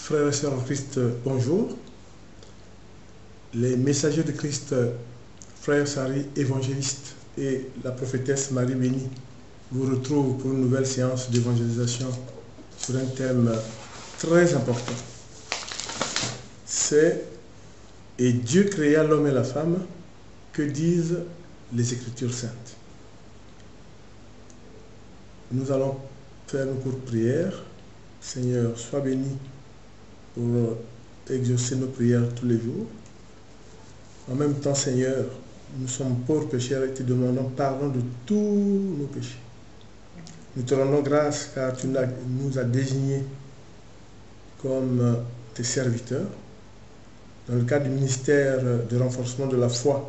Frères et sœurs en Christ, bonjour. Les messagers de Christ, frère Sari, évangéliste, et la prophétesse Marie Béni vous retrouvent pour une nouvelle séance d'évangélisation sur un thème très important. C'est « Et Dieu créa l'homme et la femme, que disent les Écritures saintes ?» Nous allons faire une courte prière. Seigneur, sois béni pour exaucer nos prières tous les jours. En même temps, Seigneur, nous sommes pauvres pécheurs et te demandons pardon de tous nos péchés. Nous te rendons grâce car tu nous as désignés comme tes serviteurs dans le cadre du ministère de renforcement de la foi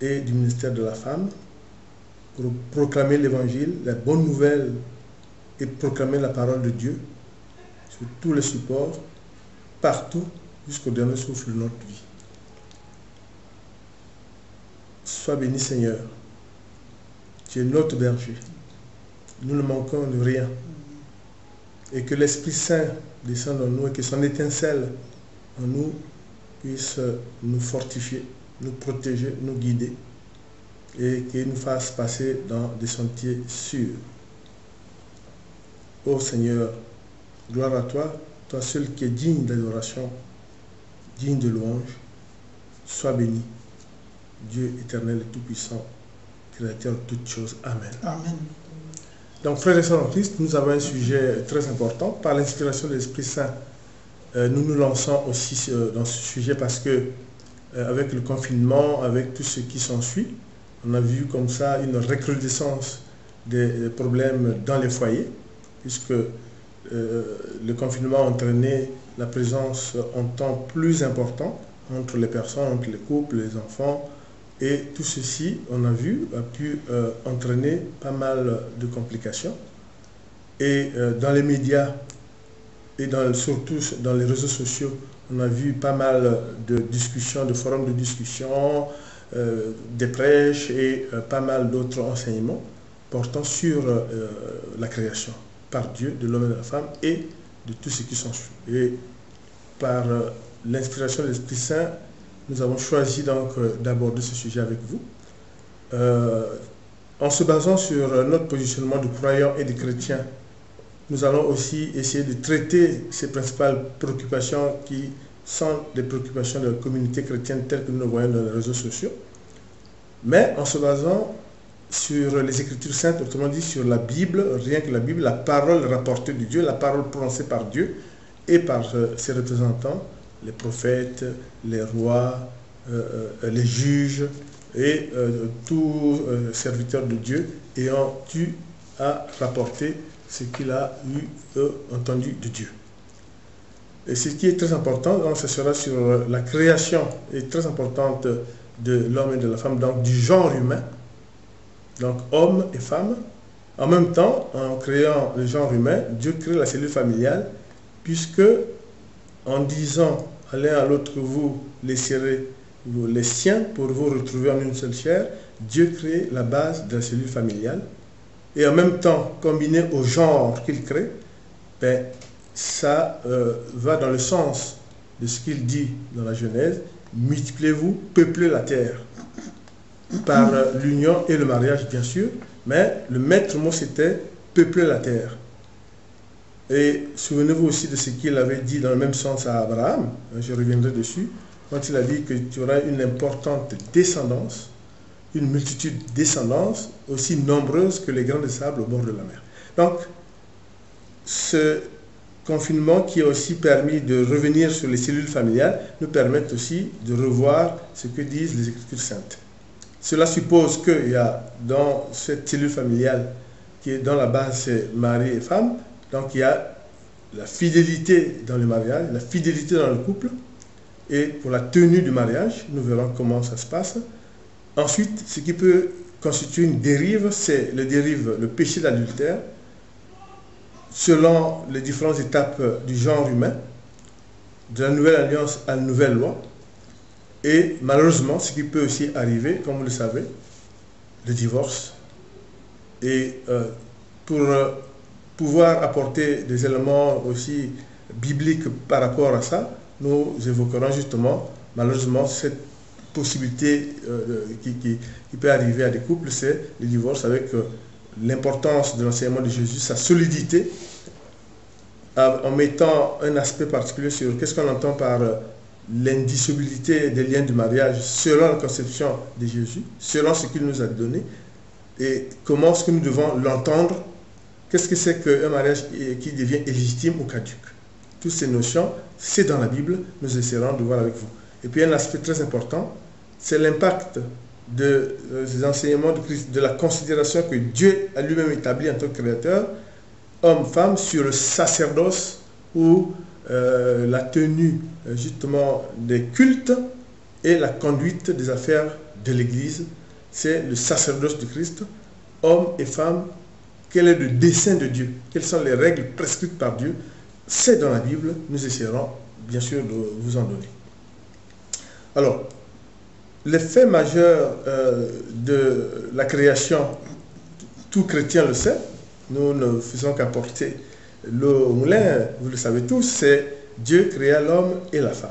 et du ministère de la femme pour proclamer l'évangile, la bonne nouvelle et proclamer la parole de Dieu sur tous les supports, partout, jusqu'au dernier souffle de notre vie. Sois béni, Seigneur. Tu es notre berger. Nous ne manquons de rien. Et que l'Esprit Saint descende en nous et que son étincelle en nous puisse nous fortifier, nous protéger, nous guider et qu'il nous fasse passer dans des sentiers sûrs. Ô Seigneur, gloire à toi, toi seul qui es digne d'adoration, digne de louange. Sois béni, Dieu éternel et tout-puissant, créateur de toutes choses. Amen. Amen. Donc, frères et sœurs en Christ, nous avons un sujet très important. Par l'inspiration de l'Esprit Saint, nous nous lançons aussi dans ce sujet parce que, avec le confinement, avec tout ce qui s'ensuit, on a vu comme ça une recrudescence des problèmes dans les foyers, puisque le confinement a entraîné la présence en temps plus important entre les personnes, entre les couples, les enfants, et tout ceci, on a vu, a pu entraîner pas mal de complications. Et dans les médias, et surtout dans les réseaux sociaux, on a vu pas mal de discussions, de forums de discussion, des prêches et pas mal d'autres enseignements portant sur la création par Dieu de l'homme et de la femme et de tout ce qui s'ensuit. Et par l'inspiration de l'Esprit Saint, nous avons choisi donc d'aborder ce sujet avec vous. En se basant sur notre positionnement de croyants et de chrétiens, nous allons aussi essayer de traiter ces principales préoccupations qui sont des préoccupations de la communauté chrétienne telles que nous le voyons dans les réseaux sociaux, mais en se basant sur les Écritures saintes, autrement dit sur la Bible, rien que la Bible, la parole rapportée de Dieu, la parole prononcée par Dieu et par ses représentants, les prophètes, les rois, les juges et tout serviteur de Dieu ayant eu à rapporter ce qu'il a eu entendu de Dieu. Et ce qui est très important, donc, ce sera sur la création et très importante de l'homme et de la femme, donc du genre humain, donc homme et femme. En même temps, en créant le genre humain, Dieu crée la cellule familiale, puisque en disant à l'un à l'autre, vous laisserez les siens pour vous retrouver en une seule chair, Dieu crée la base de la cellule familiale. Et en même temps, combiné au genre qu'il crée, ben, ça va dans le sens de ce qu'il dit dans la Genèse, multipliez-vous, peuplez la terre, par l'union et le mariage bien sûr, mais le maître mot c'était peupler la terre. Et souvenez-vous aussi de ce qu'il avait dit dans le même sens à Abraham, je reviendrai dessus, quand il a dit que tu auras une importante descendance, une multitude de descendances aussi nombreuses que les grains de sable au bord de la mer. Donc, ce confinement qui a aussi permis de revenir sur les cellules familiales nous permet aussi de revoir ce que disent les Écritures saintes. Cela suppose qu'il y a dans cette cellule familiale qui est dans la base, c'est mari et femme, donc il y a la fidélité dans le mariage, la fidélité dans le couple, et pour la tenue du mariage, nous verrons comment ça se passe. Ensuite, ce qui peut constituer une dérive, c'est le péché d'adultère, selon les différentes étapes du genre humain, de la nouvelle alliance à la nouvelle loi, et malheureusement, ce qui peut aussi arriver, comme vous le savez, le divorce. Et pour pouvoir apporter des éléments aussi bibliques par rapport à ça, nous évoquerons justement, malheureusement, cette possibilité qui peut arriver à des couples, c'est le divorce, avec l'importance de l'enseignement de Jésus, sa solidité, en mettant un aspect particulier sur qu'est-ce qu'on entend par l'indissolubilité des liens de mariage selon la conception de Jésus, selon ce qu'il nous a donné, et comment est-ce que nous devons l'entendre, qu'est-ce que c'est qu'un mariage qui devient illégitime ou caduque. Toutes ces notions, c'est dans la Bible, nous essaierons de voir avec vous. Et puis un aspect très important, c'est l'impact des enseignements de Christ, de la considération que Dieu a lui-même établie en tant que créateur, homme-femme, sur le sacerdoce ou la tenue justement des cultes et la conduite des affaires de l'Église. C'est le sacerdoce de Christ, homme et femme. Quel est le dessein de Dieu? Quelles sont les règles prescrites par Dieu? C'est dans la Bible, nous essaierons bien sûr de vous en donner. Alors, l'effet majeur de la création, tout chrétien le sait, nous ne faisons qu'apporter le moulin, vous le savez tous, c'est Dieu créa l'homme et la femme.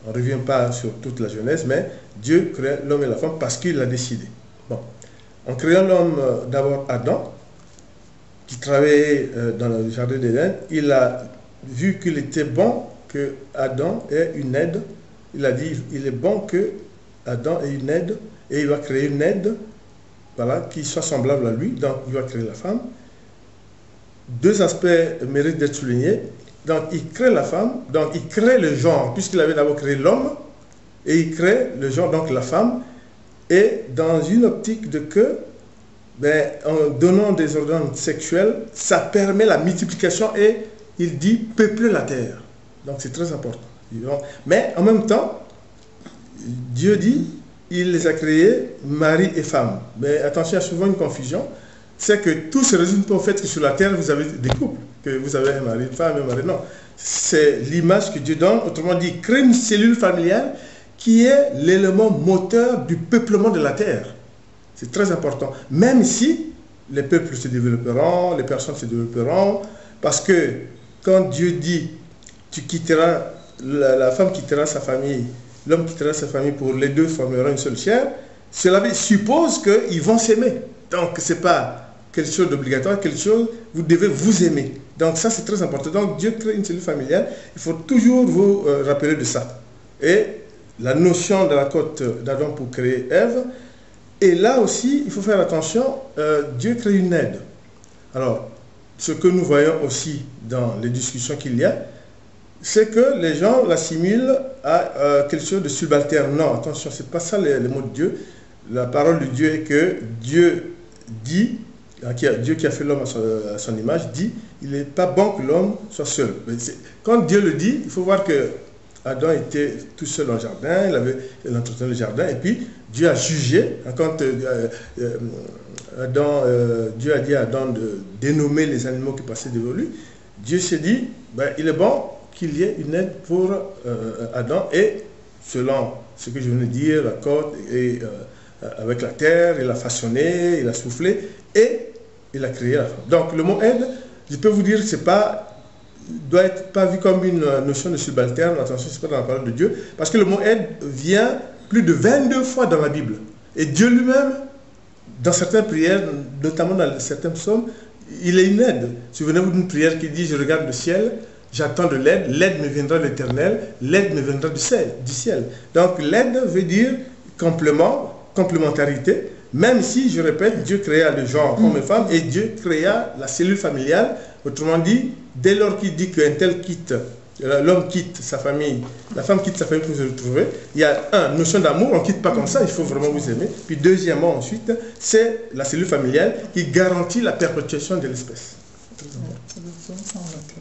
On ne revient pas sur toute la Genèse, mais Dieu créa l'homme et la femme parce qu'il l'a décidé. Bon. En créant l'homme, d'abord Adam, qui travaillait dans le jardin d'Éden, il a vu qu'il était bon que Adam ait une aide. Il a dit, il est bon que Adam ait une aide, et il va créer une aide, voilà, qui soit semblable à lui, donc il va créer la femme. Deux aspects méritent d'être soulignés. Donc il crée la femme, donc il crée le genre, puisqu'il avait d'abord créé l'homme, et il crée le genre, donc la femme, et dans une optique de que, en donnant des organes sexuels, ça permet la multiplication, et il dit peupler la terre. Donc c'est très important. Mais en même temps, Dieu dit, il les a créés mari et femme. Mais attention, il y a souvent une confusion, c'est que tout se résume pas au fait que sur la terre, vous avez des couples, que vous avez un mari, une femme, un mari. Non, c'est l'image que Dieu donne. Autrement dit, il crée une cellule familiale qui est l'élément moteur du peuplement de la terre. C'est très important. Même si les peuples se développeront, les personnes se développeront, parce que quand Dieu dit, tu quitteras, la femme quittera sa famille, l'homme quittera sa famille, pour les deux formeront une seule chair, cela suppose qu'ils vont s'aimer. Donc, ce n'est pas quelque chose d'obligatoire, quelque chose, vous devez vous aimer. Donc, ça, c'est très important. Donc, Dieu crée une cellule familiale. Il faut toujours vous rappeler de ça. Et la notion de la côte d'Adam pour créer Ève. Et là aussi, il faut faire attention, Dieu crée une aide. Alors, ce que nous voyons aussi dans les discussions qu'il y a, c'est que les gens l'assimilent à quelque chose de subalterne. Non, attention, ce n'est pas ça les mots de Dieu. La parole de Dieu est que Dieu dit, Dieu qui a fait l'homme à son image, dit, il n'est pas bon que l'homme soit seul. Quand Dieu le dit, il faut voir que Adam était tout seul dans le jardin, il entretenait le jardin, et puis Dieu a jugé. Quand Dieu a dit à Adam de dénommer les animaux qui passaient devant lui, Dieu s'est dit, il est bon qu'il y ait une aide pour Adam, et selon ce que je venais de dire, la côte, et avec la terre, il a façonné, il a soufflé, et il a créé la femme. Donc le mot aide, je peux vous dire que c'est pas, doit être pas vu comme une notion de subalterne, attention, c'est pas dans la parole de Dieu, parce que le mot aide vient plus de 22 fois dans la Bible. Et Dieu lui-même, dans certaines prières, notamment dans certains psaumes, il est une aide. Souvenez-vous d'une prière qui dit, je regarde le ciel, j'attends de l'aide, l'aide me viendra de l'Éternel, l'aide me viendra du ciel. Donc l'aide veut dire complément, complémentarité, même si, je répète, Dieu créa le genre homme et femme, et Dieu créa la cellule familiale. Autrement dit, dès lors qu'il dit qu'un tel quitte, l'homme quitte sa famille, la femme quitte sa famille pour se retrouver, il y a une notion d'amour, on ne quitte pas comme ça, il faut vraiment vous aimer. Puis deuxièmement, ensuite, c'est la cellule familiale qui garantit la perpétuation de l'espèce.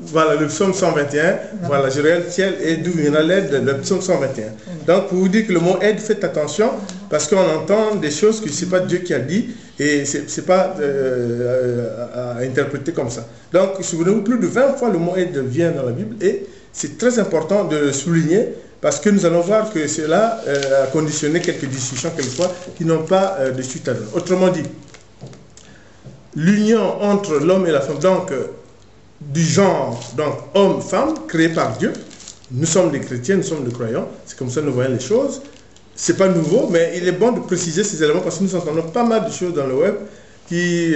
Voilà, le psaume 121, voilà, je regarde le ciel et d'où viendra l'aide, le psaume 121. Donc, pour vous dire que le mot aide, faites attention, parce qu'on entend des choses que ce n'est pas Dieu qui a dit, et ce n'est pas à interpréter comme ça. Donc, souvenez-vous, plus de 20 fois le mot aide vient dans la Bible, et c'est très important de le souligner, parce que nous allons voir que cela a conditionné quelques discussions, quelquefois, qui n'ont pas de suite à donner. Autrement dit, l'union entre l'homme et la femme, donc du genre, donc homme, femme, créé par Dieu. Nous sommes des chrétiens, nous sommes des croyants, c'est comme ça que nous voyons les choses. C'est pas nouveau, mais il est bon de préciser ces éléments parce que nous entendons pas mal de choses dans le web qui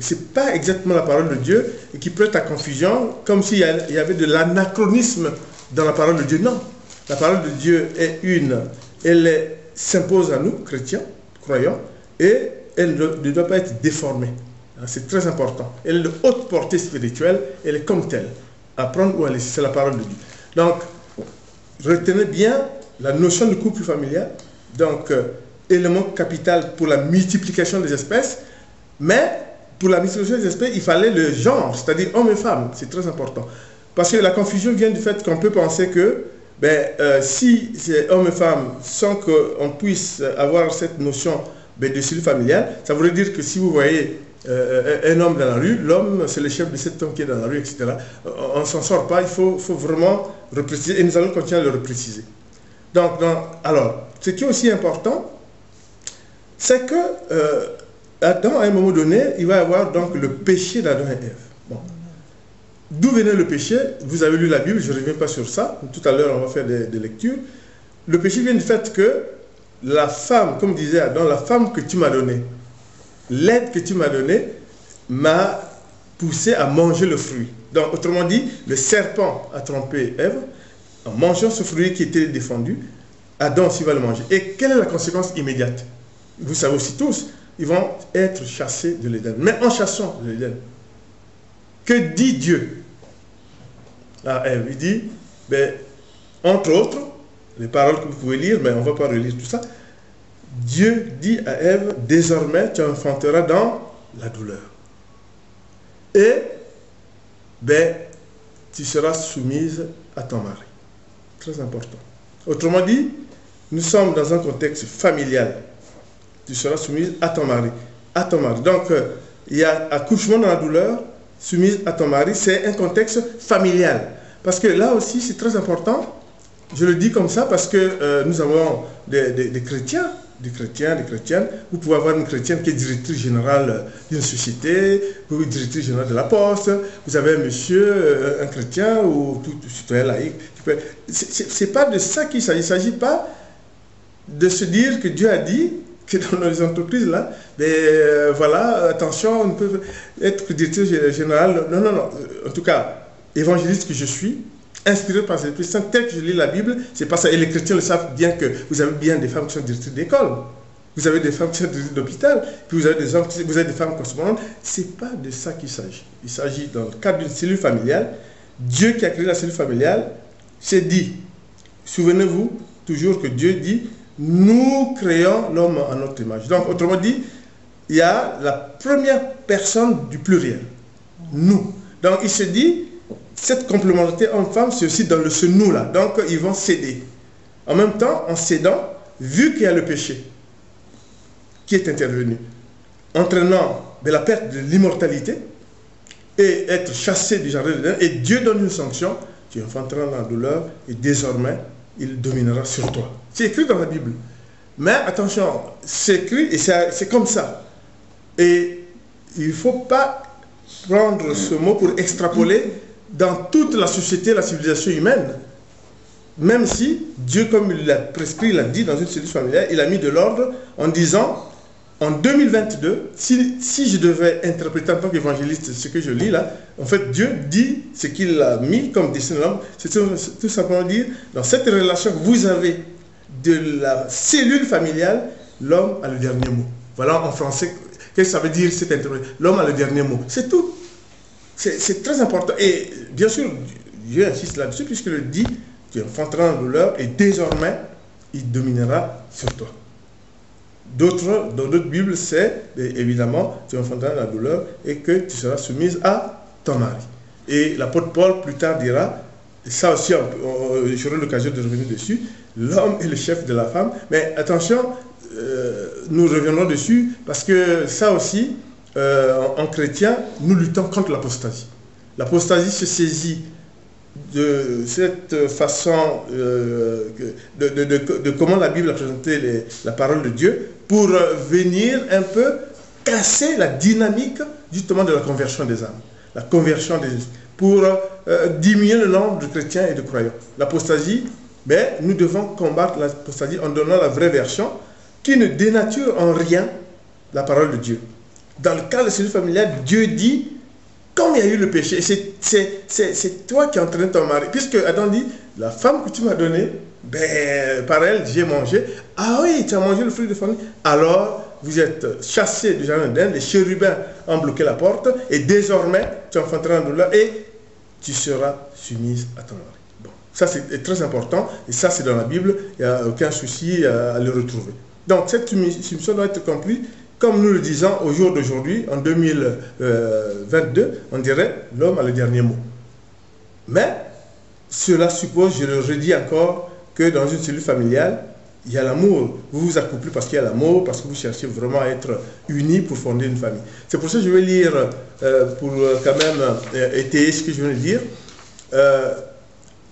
c'est pas exactement la parole de Dieu et qui prêtent à confusion, comme s'il y avait de l'anachronisme dans la parole de Dieu. Non, la parole de Dieu est une, elle s'impose à nous, chrétiens, croyants, et elle ne doit pas être déformée. C'est très important. Elle est de haute portée spirituelle, elle est comme telle. À prendre ou à laisser, c'est la parole de Dieu. Donc, retenez bien la notion de couple familial, donc élément capital pour la multiplication des espèces, mais pour la multiplication des espèces, il fallait le genre, c'est-à-dire homme et femme, c'est très important. Parce que la confusion vient du fait qu'on peut penser que si c'est homme et femme, sans qu'on puisse avoir cette notion de cellule familiale, ça voudrait dire que si vous voyez un homme dans la rue, l'homme c'est le chef de cet homme qui est dans la rue, etc. On ne s'en sort pas, il faut vraiment repréciser, et nous allons continuer à le repréciser. Donc, alors, ce qui est aussi important, c'est que Adam, à un moment donné, il va y avoir donc le péché d'Adam et Ève. Bon. D'où venait le péché? Vous avez lu la Bible, je ne reviens pas sur ça. Tout à l'heure, on va faire des lectures. Le péché vient du fait que la femme, comme disait Adam, la femme que tu m'as donnée, l'aide que tu m'as donnée, m'a poussé à manger le fruit. Donc, autrement dit, le serpent a trompé Ève. En mangeant ce fruit qui était défendu, Adam aussi va le manger. Et quelle est la conséquence immédiate? Vous savez aussi tous, ils vont être chassés de l'Éden. Mais en chassant de l'Éden, que dit Dieu à Ève? Il dit, entre autres, les paroles que vous pouvez lire, mais on ne va pas relire tout ça. Dieu dit à Ève, désormais tu enfanteras dans la douleur. Et tu seras soumise à ton mari. Très important. Autrement dit, nous sommes dans un contexte familial. Tu seras soumise à ton mari. À ton mari. Donc, il y a accouchement dans la douleur, soumise à ton mari, c'est un contexte familial. Parce que là aussi, c'est très important. Je le dis comme ça parce que nous avons des chrétiens, des chrétiennes. Vous pouvez avoir une chrétienne qui est directrice générale d'une société, vous êtes directrice générale de la Poste, vous avez un monsieur, un chrétien ou tout citoyen laïque. C'est pas de ça qu'il s'agit. Il ne s'agit pas de se dire que Dieu a dit que dans les entreprises, là, voilà, attention, on ne peut être directrice générale. Non. En tout cas, évangéliste que je suis, inspiré par l'Esprit Saint, tel que je lis la Bible, c'est pas ça. Et les chrétiens le savent bien que vous avez bien des femmes qui sont directrices d'école, vous avez des femmes qui sont directrices d'hôpital, puis vous avez des hommes, vous avez des femmes correspondantes. C'est pas de ça qu'il s'agit. Il s'agit dans le cadre d'une cellule familiale. Dieu qui a créé la cellule familiale s'est dit, souvenez-vous toujours que Dieu dit, nous créons l'homme à notre image. Donc, autrement dit, il y a la première personne du pluriel, nous. Donc, il se dit, cette complémentarité homme-femme, c'est aussi dans ce nous-là. Donc, ils vont céder. En même temps, en cédant, vu qu'il y a le péché qui est intervenu, entraînant de la perte de l'immortalité et être chassé du jardin d'Éden, et Dieu donne une sanction, tu enfanteras dans la douleur et désormais, il dominera sur toi. C'est écrit dans la Bible. Mais attention, c'est écrit et c'est comme ça. Et il ne faut pas prendre ce mot pour extrapoler dans toute la société, la civilisation humaine. Même si Dieu, comme il l'a prescrit, il l'a dit dans une cellule familiale, il a mis de l'ordre en disant, en 2022, si je devais interpréter en tant qu'évangéliste ce que je lis là, en fait Dieu dit ce qu'il a mis comme destin de l'homme, c'est tout simplement dire, dans cette relation que vous avez de la cellule familiale, l'homme a le dernier mot. Voilà en français, qu'est-ce que ça veut dire cette interprétation? L'homme a le dernier mot, c'est tout. C'est très important. Et bien sûr, Dieu insiste là-dessus, puisqu'il le dit, tu enfanteras en douleur et désormais, il dominera sur toi. Dans d'autres Bibles, c'est évidemment, tu enfanteras la douleur et que tu seras soumise à ton mari. Et l'apôtre Paul, plus tard, dira, et ça aussi, j'aurai l'occasion de revenir dessus, l'homme est le chef de la femme. Mais attention, nous reviendrons dessus, parce que ça aussi, en chrétien, nous luttons contre l'apostasie. L'apostasie se saisit de cette façon de comment la Bible a présenté la parole de Dieu pour venir un peu casser la dynamique justement de la conversion des âmes. La conversion des pour diminuer le nombre de chrétiens et de croyants. L'apostasie, ben, nous devons combattre l'apostasie en donnant la vraie version qui ne dénature en rien la parole de Dieu. Dans le cas de la cellule familiale, Dieu dit, comme il y a eu le péché, c'est toi qui as entraîné ton mari. Puisque Adam dit, la femme que tu m'as donnée, ben, par elle, j'ai mangé. Ah oui, tu as mangé le fruit de famille. Alors, vous êtes chassés du jardin d'Éden, les chérubins ont bloqué la porte, et désormais, tu enfanteras en douleur et tu seras soumise à ton mari. Bon, ça c'est très important, et ça c'est dans la Bible, il n'y a aucun souci à le retrouver. Donc, cette soumission doit être accomplie, comme nous le disons au jour d'aujourd'hui, en 2022, on dirait l'homme a le dernier mot. Mais, cela suppose, je le redis encore, que dans une cellule familiale, il y a l'amour. Vous vous accouplez parce qu'il y a l'amour, parce que vous cherchez vraiment à être unis pour fonder une famille. C'est pour ça que je vais lire, pour quand même étayer ce que je viens de dire,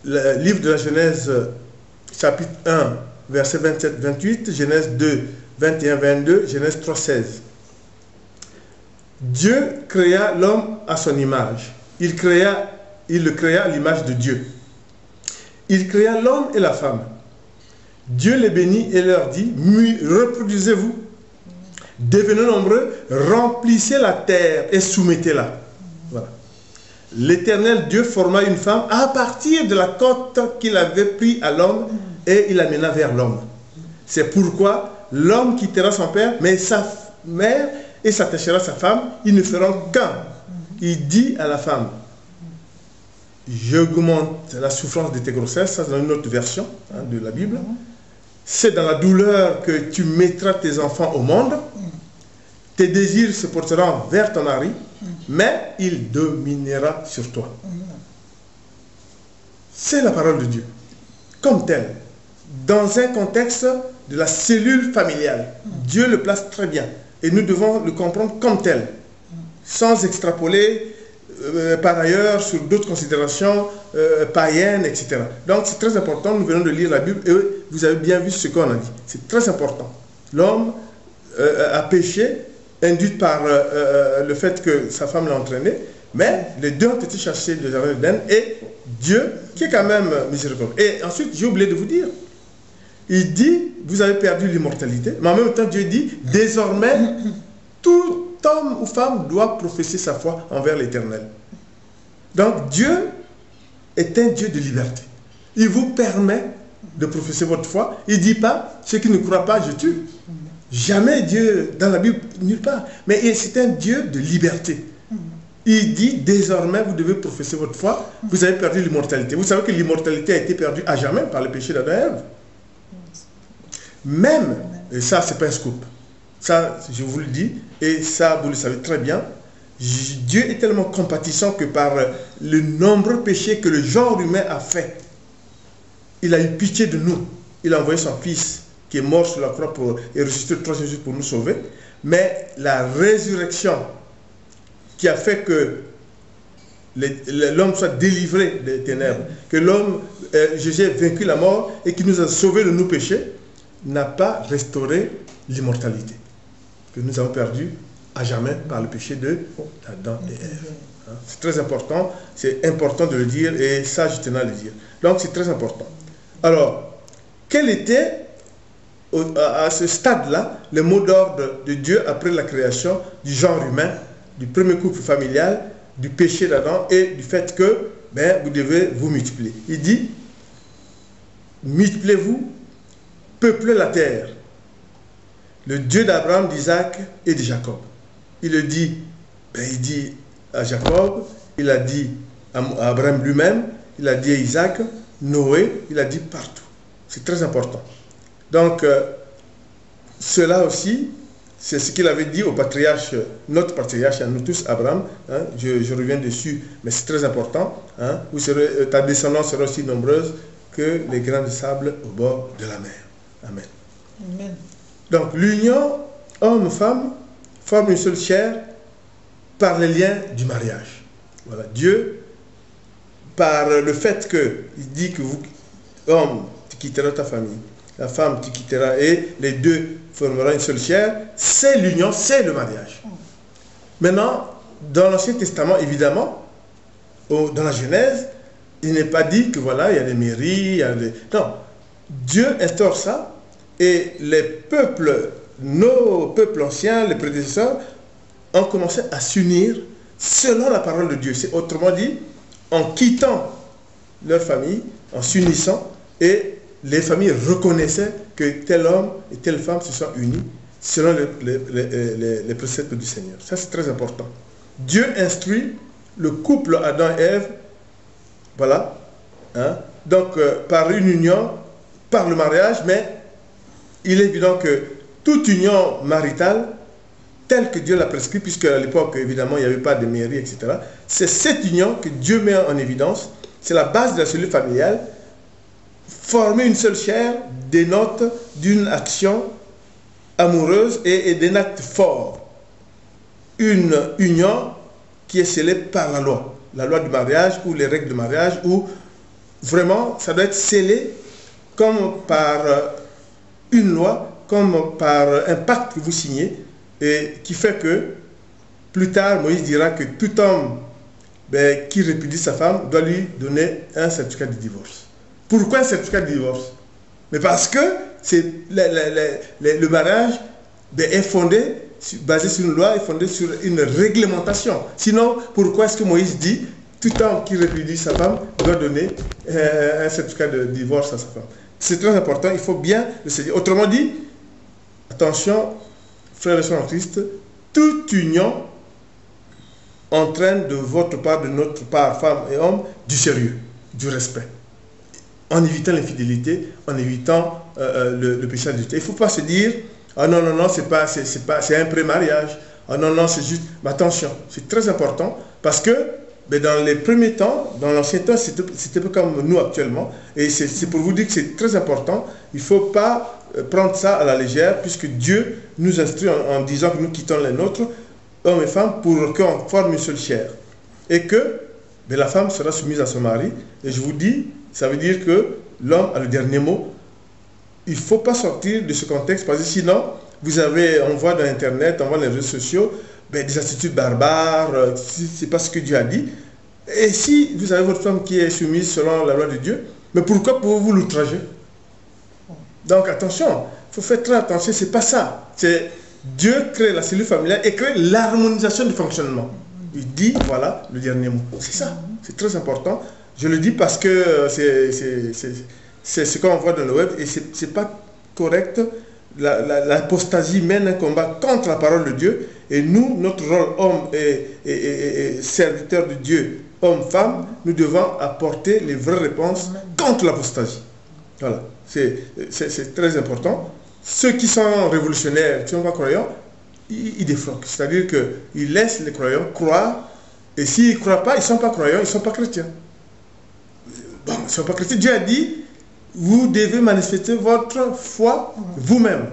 le livre de la Genèse, chapitre 1, verset 27-28, Genèse 2, 21-22, Genèse 3, 16. Dieu créa l'homme à son image. Il le créa à l'image de Dieu. Il créa l'homme et la femme. Dieu les bénit et leur dit, reproduisez-vous, devenez nombreux, remplissez la terre et soumettez-la. Voilà. L'Éternel Dieu forma une femme à partir de la côte qu'il avait pris à l'homme et il l'amena vers l'homme. C'est pourquoi l'homme quittera son père, mais sa mère, et s'attachera à sa femme, ils ne feront qu'un. Il dit à la femme, j'augmente la souffrance de tes grossesses, ça c'est dans une autre version de la Bible. C'est dans la douleur que tu mettras tes enfants au monde. Tes désirs se porteront vers ton mari, mais il dominera sur toi. C'est la parole de Dieu, comme telle. Dans un contexte de la cellule familiale, Dieu le place très bien. Et nous devons le comprendre comme tel, sans extrapoler par ailleurs sur d'autres considérations païennes, etc. Donc c'est très important, nous venons de lire la Bible et vous avez bien vu ce qu'on a dit. C'est très important. L'homme a péché, induit par le fait que sa femme l'a entraîné, mais les deux ont été chassés du jardin d'Éden et Dieu, qui est quand même miséricordieux. Et ensuite, j'ai oublié de vous dire, il dit, vous avez perdu l'immortalité, mais en même temps, Dieu dit, désormais, tout homme ou femme doit professer sa foi envers l'Éternel. Donc Dieu est un Dieu de liberté. Il vous permet de professer votre foi. Il ne dit pas, ceux qui ne croient pas, je tue. Jamais Dieu, dans la Bible, nulle part. Mais c'est un Dieu de liberté. Il dit, désormais, vous devez professer votre foi. Vous avez perdu l'immortalité. Vous savez que l'immortalité a été perdue à jamais par le péché d'Adam et Ève. Même, et ça, c'est pas un scoop. Ça, je vous le dis, et ça, vous le savez très bien, Dieu est tellement compatissant que par le nombreux péchés que le genre humain a fait, il a eu pitié de nous. Il a envoyé son Fils qui est mort sur la croix et ressuscité le troisième jour pour nous sauver. Mais la résurrection qui a fait que l'homme soit délivré des ténèbres, que l'homme, Jésus ait vaincu la mort et qui nous a sauvés de nos péchés, n'a pas restauré l'immortalité que nous avons perdue à jamais par le péché d'Adam et Ève. C'est très important, c'est important de le dire et ça je tenais à le dire. Donc c'est très important. Alors, quel était à ce stade-là le mot d'ordre de Dieu après la création du genre humain, du premier couple familial, du péché d'Adam et du fait que vous devez vous multiplier. Il dit, multipliez-vous, peuplez la terre. Le Dieu d'Abraham, d'Isaac et de Jacob. Il le dit, il dit à Jacob, il a dit à Abraham lui-même, il a dit à Isaac, Noé, il a dit partout. C'est très important. Donc, cela aussi, c'est ce qu'il avait dit au patriarche, notre patriarche, à nous tous, Abraham. Je reviens dessus, mais c'est très important. Ta descendance sera aussi nombreuse que les grains de sable au bord de la mer. Amen. Amen. Donc, l'union homme-femme forme une seule chair par les liens du mariage. Voilà. Dieu, par le fait qu'il dit que vous, homme, tu quitteras ta famille, la femme, tu quitteras, et les deux formeront une seule chair, c'est l'union, c'est le mariage. Maintenant, dans l'Ancien Testament, évidemment, dans la Genèse, il n'est pas dit que voilà, il y a des mairies, il y a des... Non, Dieu instaure ça et les peuples, nos peuples anciens, les prédécesseurs, ont commencé à s'unir selon la parole de Dieu. C'est autrement dit, en quittant leur famille, en s'unissant, et les familles reconnaissaient que tel homme et telle femme se sont unis selon les préceptes du Seigneur. Ça, c'est très important. Dieu instruit le couple Adam et Ève, voilà, hein? Donc par une union, par le mariage, mais il est évident que toute union maritale, telle que Dieu l'a prescrit, puisque à l'époque, évidemment, il n'y avait pas de mairie, etc., c'est cette union que Dieu met en évidence, c'est la base de la cellule familiale. Former une seule chair dénote d'une action amoureuse et d'un acte fort. Une union qui est scellée par la loi du mariage ou les règles de mariage, où vraiment ça doit être scellé comme par une loi, comme par un pacte que vous signez, et qui fait que plus tard Moïse dira que tout homme qui répudie sa femme doit lui donner un certificat de divorce. Pourquoi un certificat de divorce? Mais parce que le mariage est fondé, basé sur une loi, est fondé sur une réglementation. Sinon, pourquoi est-ce que Moïse dit tout homme qui répudie sa femme doit donner un certificat de divorce à sa femme? C'est très important, il faut bien le saisir. Autrement dit, attention, frères et sœurs en Christ, toute union entraîne de votre part, de notre part, femmes et hommes, du sérieux, du respect. En évitant l'infidélité, en évitant le péché adultère. Il ne faut pas se dire, ah non, non, non, c'est un pré-mariage. Ah non, non, c'est juste... Mais attention, c'est très important parce que dans les premiers temps, dans l'ancien temps, c'était pas comme nous actuellement. Et c'est pour vous dire que c'est très important. Il ne faut pas prendre ça à la légère puisque Dieu nous instruit en disant que nous quittons les nôtres, hommes et femmes, pour qu'on forme une seule chair. Et que la femme sera soumise à son mari. Et je vous dis, ça veut dire que l'homme a le dernier mot. Il ne faut pas sortir de ce contexte parce que sinon, on voit dans Internet, on voit dans les réseaux sociaux, des attitudes barbares, c'est pas ce que Dieu a dit. Et si vous avez votre femme qui est soumise selon la loi de Dieu, mais pourquoi pouvez-vous l'outrager? Donc attention, il faut faire très attention, c'est pas ça. C'est Dieu crée la cellule familiale et crée l'harmonisation du fonctionnement. Il dit, voilà, le dernier mot. C'est ça, c'est très important. Je le dis parce que c'est ce qu'on voit dans le web et c'est pas correct. L'apostasie mène un combat contre la parole de Dieu et nous, notre rôle homme et serviteur de Dieu, homme-femme, nous devons apporter les vraies réponses contre l'apostasie. Voilà, c'est très important. Ceux qui sont révolutionnaires, qui ne sont pas croyants, ils défroquent. C'est-à-dire qu'ils laissent les croyants croire et s'ils ne croient pas, ils ne sont pas croyants, ils ne sont pas chrétiens. Bon, ils ne sont pas chrétiens. Dieu a dit, vous devez manifester votre foi vous-même.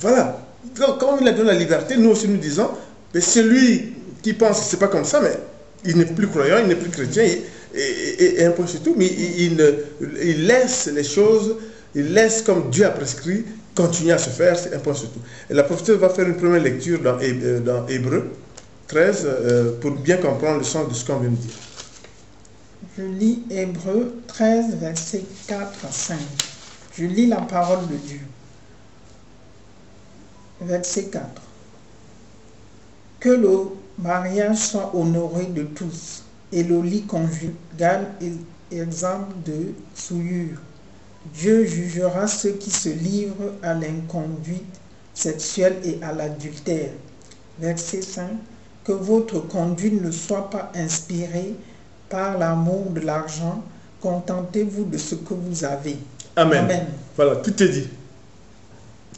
Voilà. Donc, comme il a donné la liberté, nous aussi nous disons, mais celui qui pense que ce n'est pas comme ça, mais il n'est plus croyant, il n'est plus chrétien, et un point c'est tout, mais il laisse les choses, il laisse comme Dieu a prescrit, continuer à se faire, c'est un point c'est tout. Et la prophétie va faire une première lecture dans Hébreux 13 pour bien comprendre le sens de ce qu'on vient de dire. Je lis Hébreux 13, versets 4 à 5. Je lis la parole de Dieu. Verset 4. Que le mariage soit honoré de tous, et le lit conjugal exempt de souillure. Dieu jugera ceux qui se livrent à l'inconduite sexuelle et à l'adultère. Verset 5. Que votre conduite ne soit pas inspirée par l'amour de l'argent, contentez-vous de ce que vous avez. Amen. Amen. Voilà, tout est dit.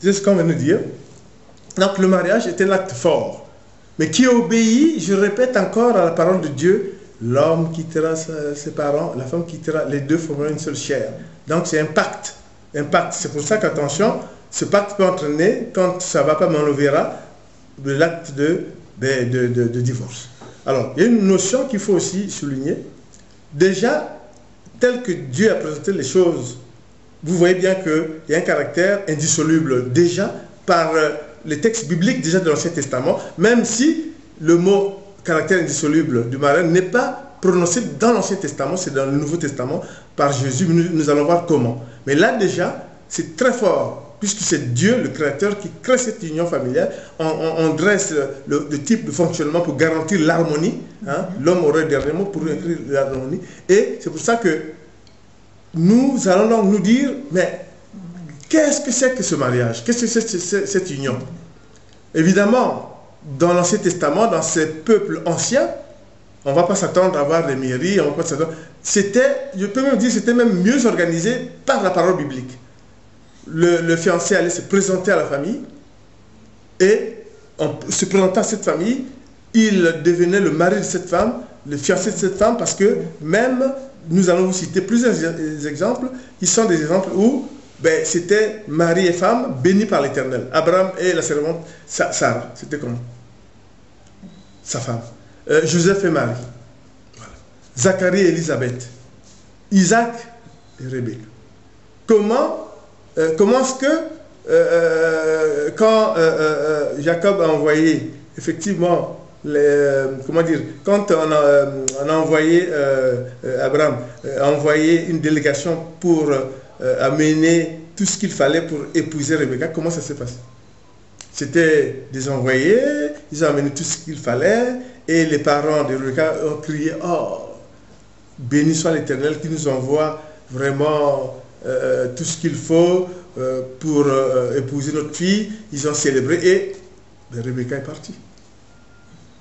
C'est ce qu'on vient de dire. Donc le mariage est un acte fort, mais qui obéit, je répète encore, à la parole de Dieu. L'homme quittera ses parents, la femme quittera, les deux formeront une seule chair. Donc c'est un pacte. Un pacte. C'est pour ça qu'attention, ce pacte peut entraîner, quand ça ne va pas, mais on le verra, de l'acte de divorce. Alors, il y a une notion qu'il faut aussi souligner. Déjà, tel que Dieu a présenté les choses, vous voyez bien qu'il y a un caractère indissoluble déjà par les textes bibliques déjà de l'Ancien Testament, même si le mot caractère indissoluble du mariage n'est pas prononcé dans l'Ancien Testament, c'est dans le Nouveau Testament, par Jésus. Nous allons voir comment. Mais là déjà, c'est très fort, puisque c'est Dieu, le Créateur, qui crée cette union familiale. On dresse le type de fonctionnement pour garantir l'harmonie. Hein. L'homme aurait le dernier mot pour écrire l'harmonie. Et c'est pour ça que nous allons donc nous dire, mais qu'est-ce que c'est que ce mariage? Qu'est-ce que c'est cette union? Évidemment, dans l'Ancien Testament, dans ces peuples anciens, on ne va pas s'attendre à avoir des mairies, on va pas s'attendre. Je peux même dire, c'était même mieux organisé par la parole biblique. Le fiancé allait se présenter à la famille et en se présentant à cette famille, il devenait le mari de cette femme, le fiancé de cette femme, parce que même, nous allons vous citer plusieurs exemples, qui sont des exemples où c'était mari et femme bénis par l'Éternel. Abraham et la servante Sarah, c'était comment? Sa femme. Joseph et Marie. Voilà. Zacharie et Élisabeth. Isaac et Rebecca. Comment est-ce que quand Jacob a envoyé effectivement quand on a envoyé Abraham a envoyé une délégation pour amener tout ce qu'il fallait pour épouser Rebecca, comment ça s'est passé? C'était des envoyés, ils ont amené tout ce qu'il fallait, et les parents de Rebecca ont crié, oh, béni soit l'Éternel qui nous envoie vraiment tout ce qu'il faut pour épouser notre fille. Ils ont célébré et Rebecca est partie.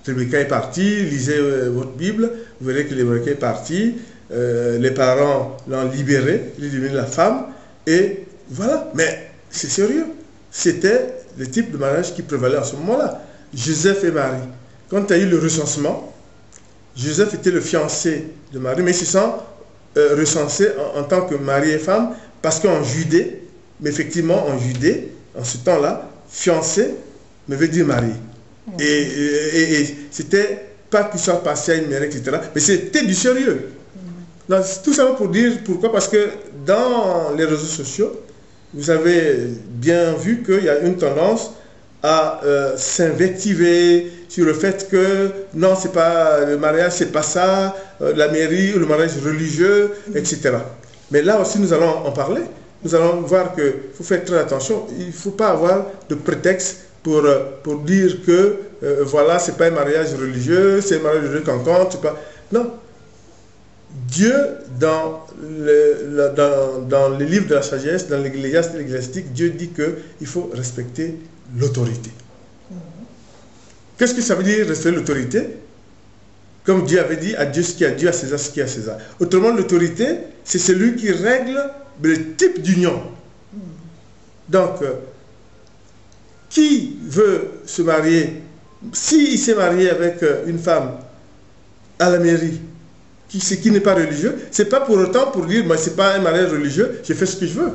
Rebecca est partie, lisez votre Bible, vous verrez que Rebecca est partie, les parents l'ont libérée, il est devenu la femme, et voilà. Mais c'est sérieux, c'était le type de mariage qui prévalait à ce moment-là. Joseph et Marie, quand il y a eu le recensement, Joseph était le fiancé de Marie, mais ils se sont recensés en tant que mari et femme, parce qu'en Judée, mais effectivement en Judée, en ce temps-là, fiancé me veut dire marié. Et c'était pas qu'il soit passé à une mairie, etc. Mais c'était du sérieux. Donc, tout ça pour dire pourquoi, parce que dans les réseaux sociaux, vous avez bien vu qu'il y a une tendance à s'invectiver sur le fait que non, c'est pas le mariage, c'est pas ça, la mairie ou le mariage religieux, etc. Mais là aussi, nous allons en parler. Nous allons voir qu'il faut faire très attention. Il ne faut pas avoir de prétexte pour dire que voilà, c'est pas un mariage religieux, c'est un mariage religieux qu'on compte. Pas... Non. Dieu, dans les livres de la sagesse, dans l'ecclésiastique, Dieu dit qu'il faut respecter l'autorité. Qu'est-ce que ça veut dire respecter l'autorité? Comme Dieu avait dit, à Dieu ce qui est à Dieu, à César ce qui est à César. Autrement, l'autorité, c'est celui qui règle le type d'union. Donc, qui veut se marier, s'il s'est marié avec une femme à la mairie, qui n'est pas religieux, c'est pas pour autant pour dire, mais c'est pas un mariage religieux, je fais ce que je veux.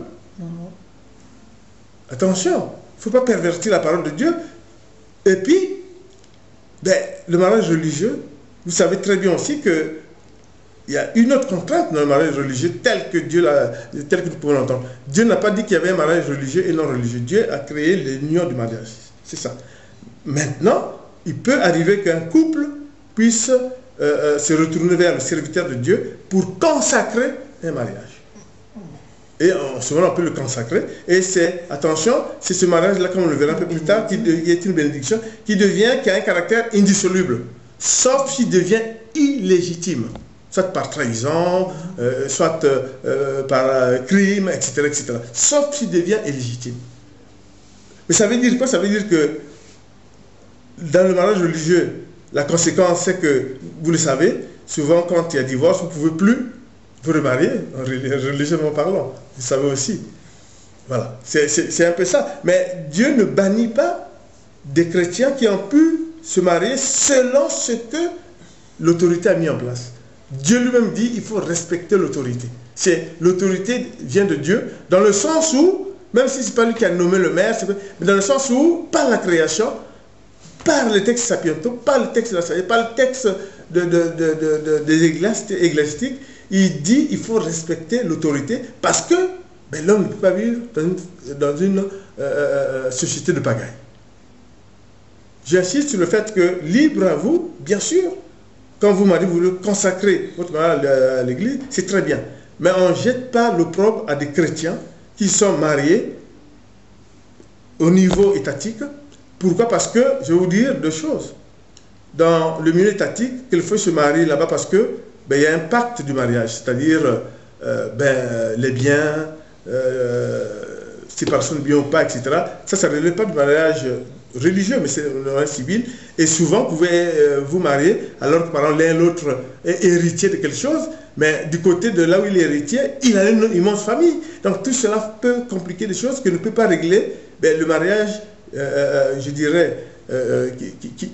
Attention, il ne faut pas pervertir la parole de Dieu. Et puis, le mariage religieux, vous savez très bien aussi que il y a une autre contrainte dans le mariage religieux tel que nous pouvons l'entendre. Dieu n'a pas dit qu'il y avait un mariage religieux et non religieux. Dieu a créé l'union du mariage. C'est ça. Maintenant, il peut arriver qu'un couple puisse se retourner vers le serviteur de Dieu pour consacrer un mariage. Et souvent on peut le consacrer. Et c'est, attention, c'est ce mariage-là, comme on le verra un peu plus tard, qui est une bénédiction, qui a un caractère indissoluble. Sauf s'il devient illégitime. Soit par trahison, soit par crime, etc., etc. Sauf s'il devient illégitime. Mais ça veut dire quoi? Ça veut dire que dans le mariage religieux, la conséquence, c'est que, vous le savez, souvent quand il y a divorce, vous ne pouvez plus vous remarier, religieusement parlant. Vous savez aussi. Voilà. C'est un peu ça. Mais Dieu ne bannit pas des chrétiens qui ont pu se marier selon ce que l'autorité a mis en place. Dieu lui-même dit qu'il faut respecter l'autorité. L'autorité vient de Dieu, dans le sens où, même si ce n'est pas lui qui a nommé le maire, mais dans le sens où, par la création, par le texte sapiento, par le texte de la sagesse, par le texte des ecclésiastiques, il dit qu'il faut respecter l'autorité parce que l'homme ne peut pas vivre dans une société de pagaille. J'insiste sur le fait que libre à vous, bien sûr, Quand vous mariez, vous le consacrez, votre mariage à l'église, c'est très bien. Mais on ne jette pas l'opprobre à des chrétiens qui sont mariés au niveau étatique. Pourquoi? Parce que, je vais vous dire deux choses. Dans le milieu étatique, quelquefois se marie là-bas parce que il y a un pacte du mariage, c'est-à-dire les biens, séparation de biens ou pas, etc. Ça ne relève pas du mariage religieux, mais c'est le mariage civil. Et souvent, vous pouvez vous marier alors que par exemple l'un l'autre est héritier de quelque chose, mais du côté de là où il est héritier, il a une immense famille. Donc tout cela peut compliquer des choses que ne peut pas régler le mariage, je dirais,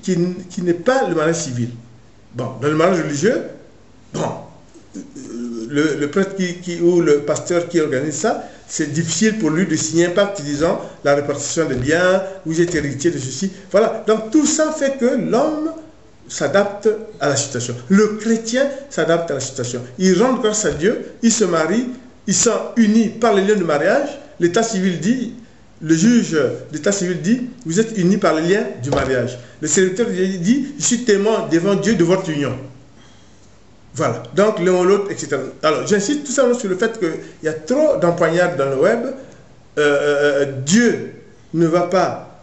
qui n'est pas le mariage civil. Bon, dans le mariage religieux, bon, le prêtre ou le pasteur qui organise ça, c'est difficile pour lui de signer un pacte disant la répartition des biens, vous êtes héritier de ceci. Voilà, donc tout ça fait que l'homme s'adapte à la situation. Le chrétien s'adapte à la situation. Il rend grâce à Dieu, il se marie, ils sont unis par les liens de mariage. L'état civil dit, le juge d'état civil dit, vous êtes unis par les liens du mariage. Le serviteur dit, je suis témoin devant Dieu de votre union. Voilà, donc l'un ou l'autre, etc. Alors, j'insiste tout simplement sur le fait qu'il y a trop d'empoignades dans le web. Dieu ne va pas,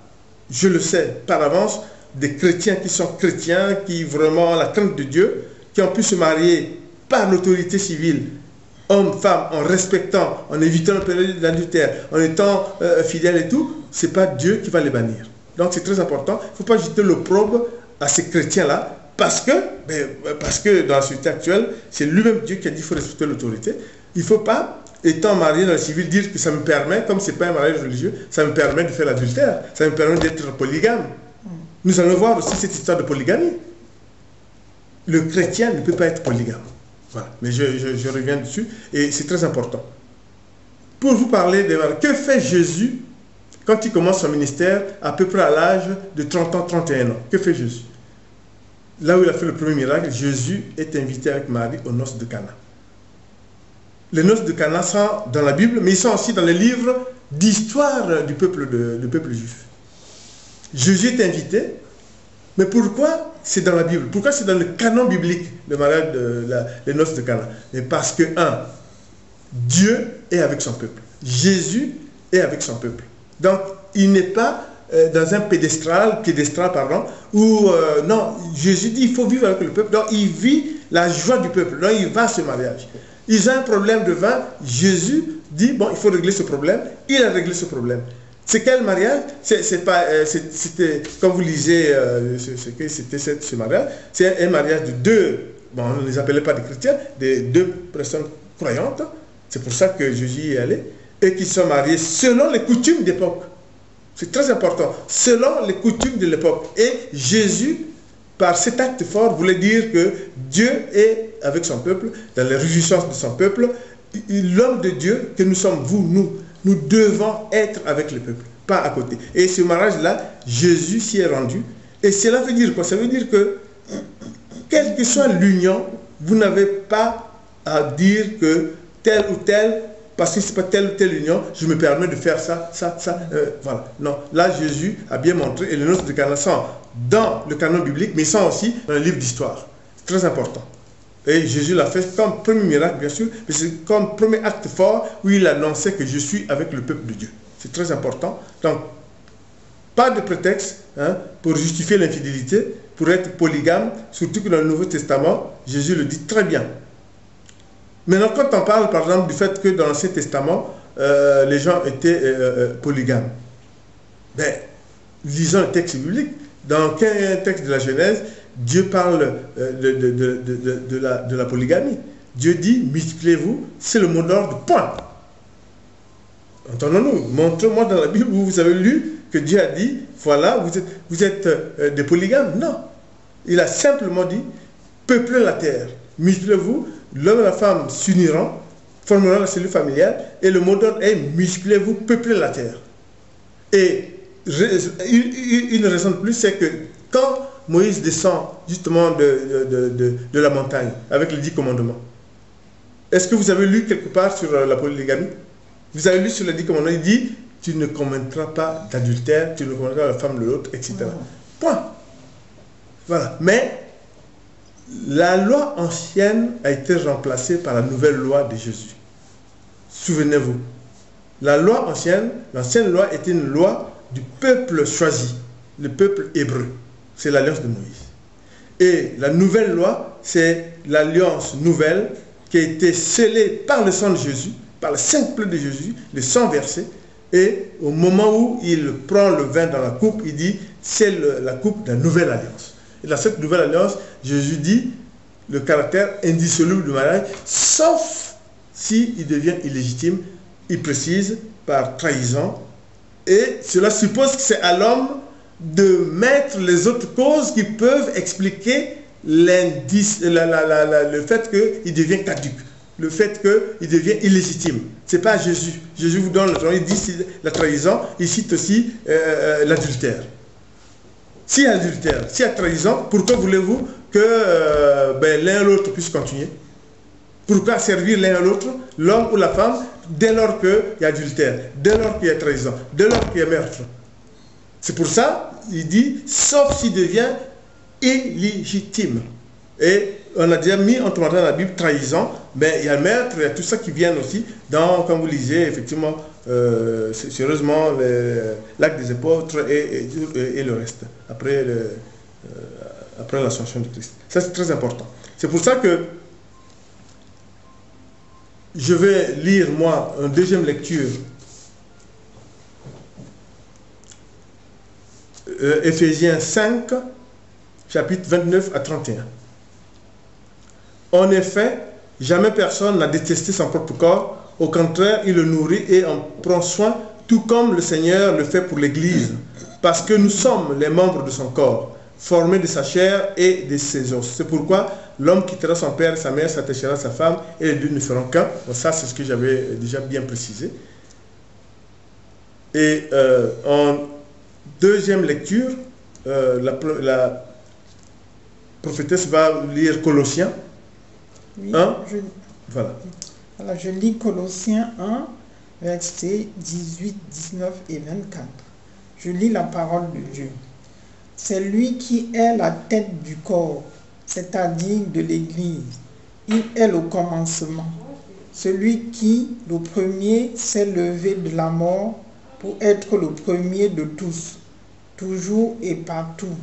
je le sais par avance, des chrétiens qui sont chrétiens, qui vraiment ont la crainte de Dieu, qui ont pu se marier par l'autorité civile, homme, femme, en respectant, en évitant le période d'adultère, en étant fidèle et tout, ce n'est pas Dieu qui va les bannir. Donc c'est très important. Il ne faut pas jeter l'opprobre à ces chrétiens-là, parce que dans la société actuelle, c'est lui-même Dieu qui a dit qu'il faut respecter l'autorité. Il ne faut pas, étant marié dans le civil, dire que ça me permet, comme ce n'est pas un mariage religieux, ça me permet de faire l'adultère, ça me permet d'être polygame. Nous allons voir aussi cette histoire de polygamie. Le chrétien ne peut pas être polygame. Voilà. Mais je reviens dessus, et c'est très important. Pour vous parler de que fait Jésus quand il commence son ministère, à peu près à l'âge de 30 ans, 31 ans. Que fait Jésus? Là où il a fait le premier miracle, Jésus est invité avec Marie aux noces de Cana. Les noces de Cana sont dans la Bible, mais ils sont aussi dans les livres d'histoire du peuple juif. Jésus est invité, mais pourquoi c'est dans la Bible? Pourquoi c'est dans le canon biblique, le mariage les noces de Cana? Mais parce que, Dieu est avec son peuple. Jésus est avec son peuple. Donc, il n'est pas dans un piédestal, où, non, Jésus dit, il faut vivre avec le peuple. Donc, il vit la joie du peuple. Donc, il va à ce mariage. Ils ont un problème de vin. Jésus dit, bon, il faut régler ce problème. Il a réglé ce problème. C'est quel mariage? C'était, comme vous lisez ce mariage, c'est un mariage de deux, bon, on ne les appelait pas des chrétiens, de deux personnes croyantes. C'est pour ça que Jésus y est allé. Et qui sont mariés selon les coutumes d'époque. C'est très important. Selon les coutumes de l'époque. Et Jésus, par cet acte fort, voulait dire que Dieu est avec son peuple, dans les réjouissances de son peuple. L'homme de Dieu, que nous sommes nous devons être avec le peuple, pas à côté. Et ce mariage-là, Jésus s'y est rendu. Et cela veut dire quoi? Ça veut dire que, quelle que soit l'union, vous n'avez pas à dire que tel ou tel, parce que ce n'est pas telle ou telle union, je me permets de faire ça, voilà. Non, là Jésus a bien montré, et les noces de Cana sont dans le canon biblique, mais ils sont aussi dans le livre d'histoire. C'est très important. Et Jésus l'a fait comme premier miracle, bien sûr, mais c'est comme premier acte fort où il annonçait que je suis avec le peuple de Dieu. C'est très important. Donc, pas de prétexte pour justifier l'infidélité, pour être polygame, surtout que dans le Nouveau Testament, Jésus le dit très bien. Maintenant, quand on parle, par exemple, du fait que dans l'Ancien Testament, les gens étaient polygames, lisons le texte biblique. Dans quel texte de la Genèse, Dieu parle de la polygamie. Dieu dit, multipliez-vous, c'est le mot d'ordre, point. Entendons-nous, montrez-moi dans la Bible où vous avez lu que Dieu a dit, voilà, vous êtes des polygames. Non. Il a simplement dit, peuplez la terre, multipliez-vous, l'homme et la femme s'uniront, formeront la cellule familiale, et le mot d'ordre est, multipliez-vous, peuplez la terre. Et une raison de plus, c'est que quand Moïse descend justement de la montagne avec les 10 commandements, est-ce que vous avez lu quelque part sur la polygamie? Vous avez lu sur les 10 commandements, il dit, tu ne commettras pas d'adultère, tu ne commettras pas la femme de l'autre, etc. Point. Voilà. Mais La loi ancienne a été remplacée par la nouvelle loi de Jésus. Souvenez-vous, la loi ancienne, l'ancienne loi était une loi du peuple choisi, le peuple hébreu. C'est l'alliance de Moïse. Et la nouvelle loi, c'est l'alliance nouvelle qui a été scellée par le sang de Jésus, par le simple de Jésus, le sang versé. Et au moment où il prend le vin dans la coupe, il dit, c'est la coupe de la nouvelle alliance. Et dans cette nouvelle alliance, Jésus dit le caractère indissoluble du mariage, sauf s'il devient illégitime, il précise, par trahison. Et cela suppose que c'est à l'homme de mettre les autres causes qui peuvent expliquer le fait qu'il devient caduc, le fait qu'il devient illégitime. Ce n'est pas Jésus. Jésus vous donne le droit, il dit la trahison, il cite aussi l'adultère. S'il y a adultère, s'il y a trahison, pourquoi voulez-vous que l'un ou l'autre puisse continuer? Pourquoi servir l'un à l'autre, l'homme ou la femme, dès lors qu'il y a adultère, dès lors qu'il y a trahison, dès lors qu'il y a meurtre? C'est pour ça, il dit, sauf s'il devient illégitime. Et on a déjà mis entre dans la Bible trahison, mais il y a meurtre, il y a tout ça qui vient aussi dans, comme vous lisez, effectivement, sérieusement, l'acte des apôtres et le reste, après l'ascension de Christ. Ça, c'est très important. C'est pour ça que je vais lire, moi, une deuxième lecture. Éphésiens 5, chapitre 29 à 31. En effet, jamais personne n'a détesté son propre corps. Au contraire, il le nourrit et en prend soin, tout comme le Seigneur le fait pour l'Église. Parce que nous sommes les membres de son corps, formés de sa chair et de ses os. C'est pourquoi l'homme quittera son père et sa mère, s'attachera à sa femme, et les deux ne feront qu'un. Bon, ça, c'est ce que j'avais déjà bien précisé. Et en deuxième lecture, la prophétesse va lire Colossiens 1. Voilà. Alors, je lis Colossiens 1, versets 18, 19 et 24. Je lis la parole de Dieu. C'est lui qui est la tête du corps, c'est-à-dire de l'Église. Il est le commencement. Celui qui, le premier, s'est levé de la mort pour être le premier de tous, toujours et partout.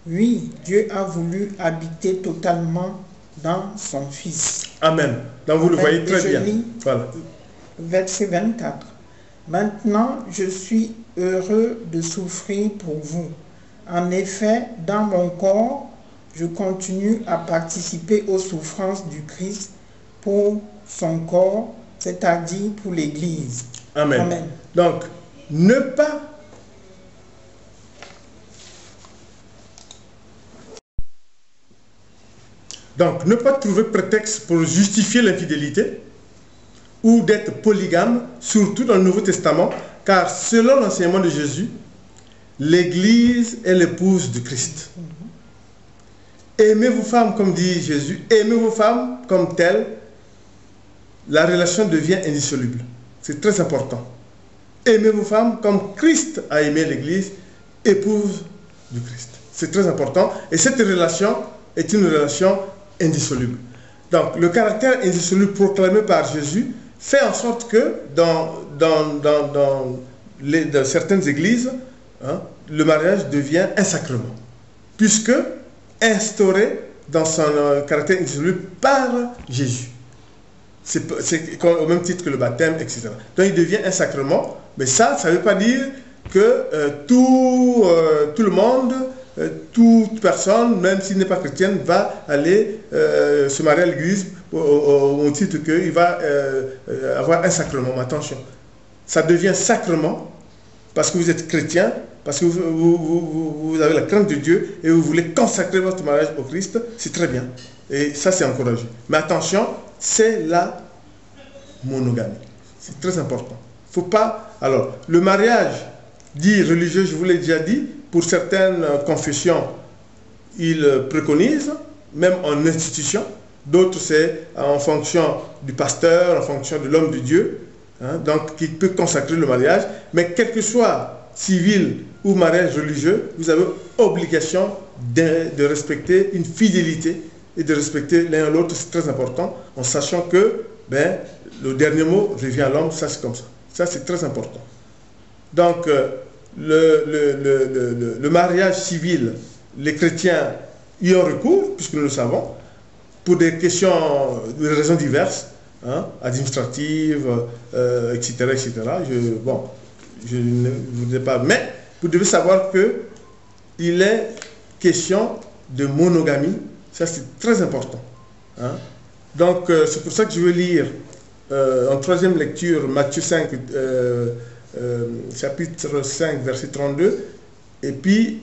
Oui, Dieu a voulu habiter totalement dans son Fils. Amen. Donc vous le voyez très bien. Voilà. Verset 24. Maintenant, je suis heureux de souffrir pour vous. En effet, dans mon corps, je continue à participer aux souffrances du Christ pour son corps, c'est-à-dire pour l'Église. Amen. Amen. Donc, ne pas trouver prétexte pour justifier l'infidélité ou d'être polygame, surtout dans le Nouveau Testament, car selon l'enseignement de Jésus, l'Église est l'épouse de Christ. Aimez vos femmes, comme dit Jésus, aimez vos femmes comme telles, la relation devient indissoluble. C'est très important. Aimez vos femmes comme Christ a aimé l'Église, épouse du Christ. C'est très important. Et cette relation est une relation indissoluble. Donc, le caractère indissoluble proclamé par Jésus fait en sorte que dans certaines églises, le mariage devient un sacrement, puisque instauré dans son caractère indissoluble par Jésus. C'est au même titre que le baptême, etc. Donc, il devient un sacrement, mais ça ne veut pas dire que tout le monde, toute personne, même s'il n'est pas chrétienne, va aller se marier à l'église au titre qu'il va avoir un sacrement. Mais attention, ça devient sacrement parce que vous êtes chrétien, parce que vous avez la crainte de Dieu et vous voulez consacrer votre mariage au Christ. C'est très bien. Et ça, c'est encouragé. Mais attention, c'est la monogamie. C'est très important. Faut pas... Alors, le mariage dit religieux, je vous l'ai déjà dit, pour certaines confessions, ils préconisent, même en institution. D'autres, c'est en fonction du pasteur, en fonction de l'homme de Dieu, donc qui peut consacrer le mariage. Mais quel que soit civil ou mariage religieux, vous avez obligation de respecter une fidélité et de respecter l'un l'autre, c'est très important, en sachant que le dernier mot revient à l'homme, ça c'est comme ça. Ça c'est très important. Donc, le mariage civil, les chrétiens y ont recours, puisque nous le savons, pour des questions, des raisons diverses, hein, administratives, etc., etc. Je ne voudrais pas, mais vous devez savoir qu'il est question de monogamie, ça c'est très important. Hein. Donc, c'est pour ça que je veux lire en troisième lecture Matthieu 5, chapitre 5, verset 32, et puis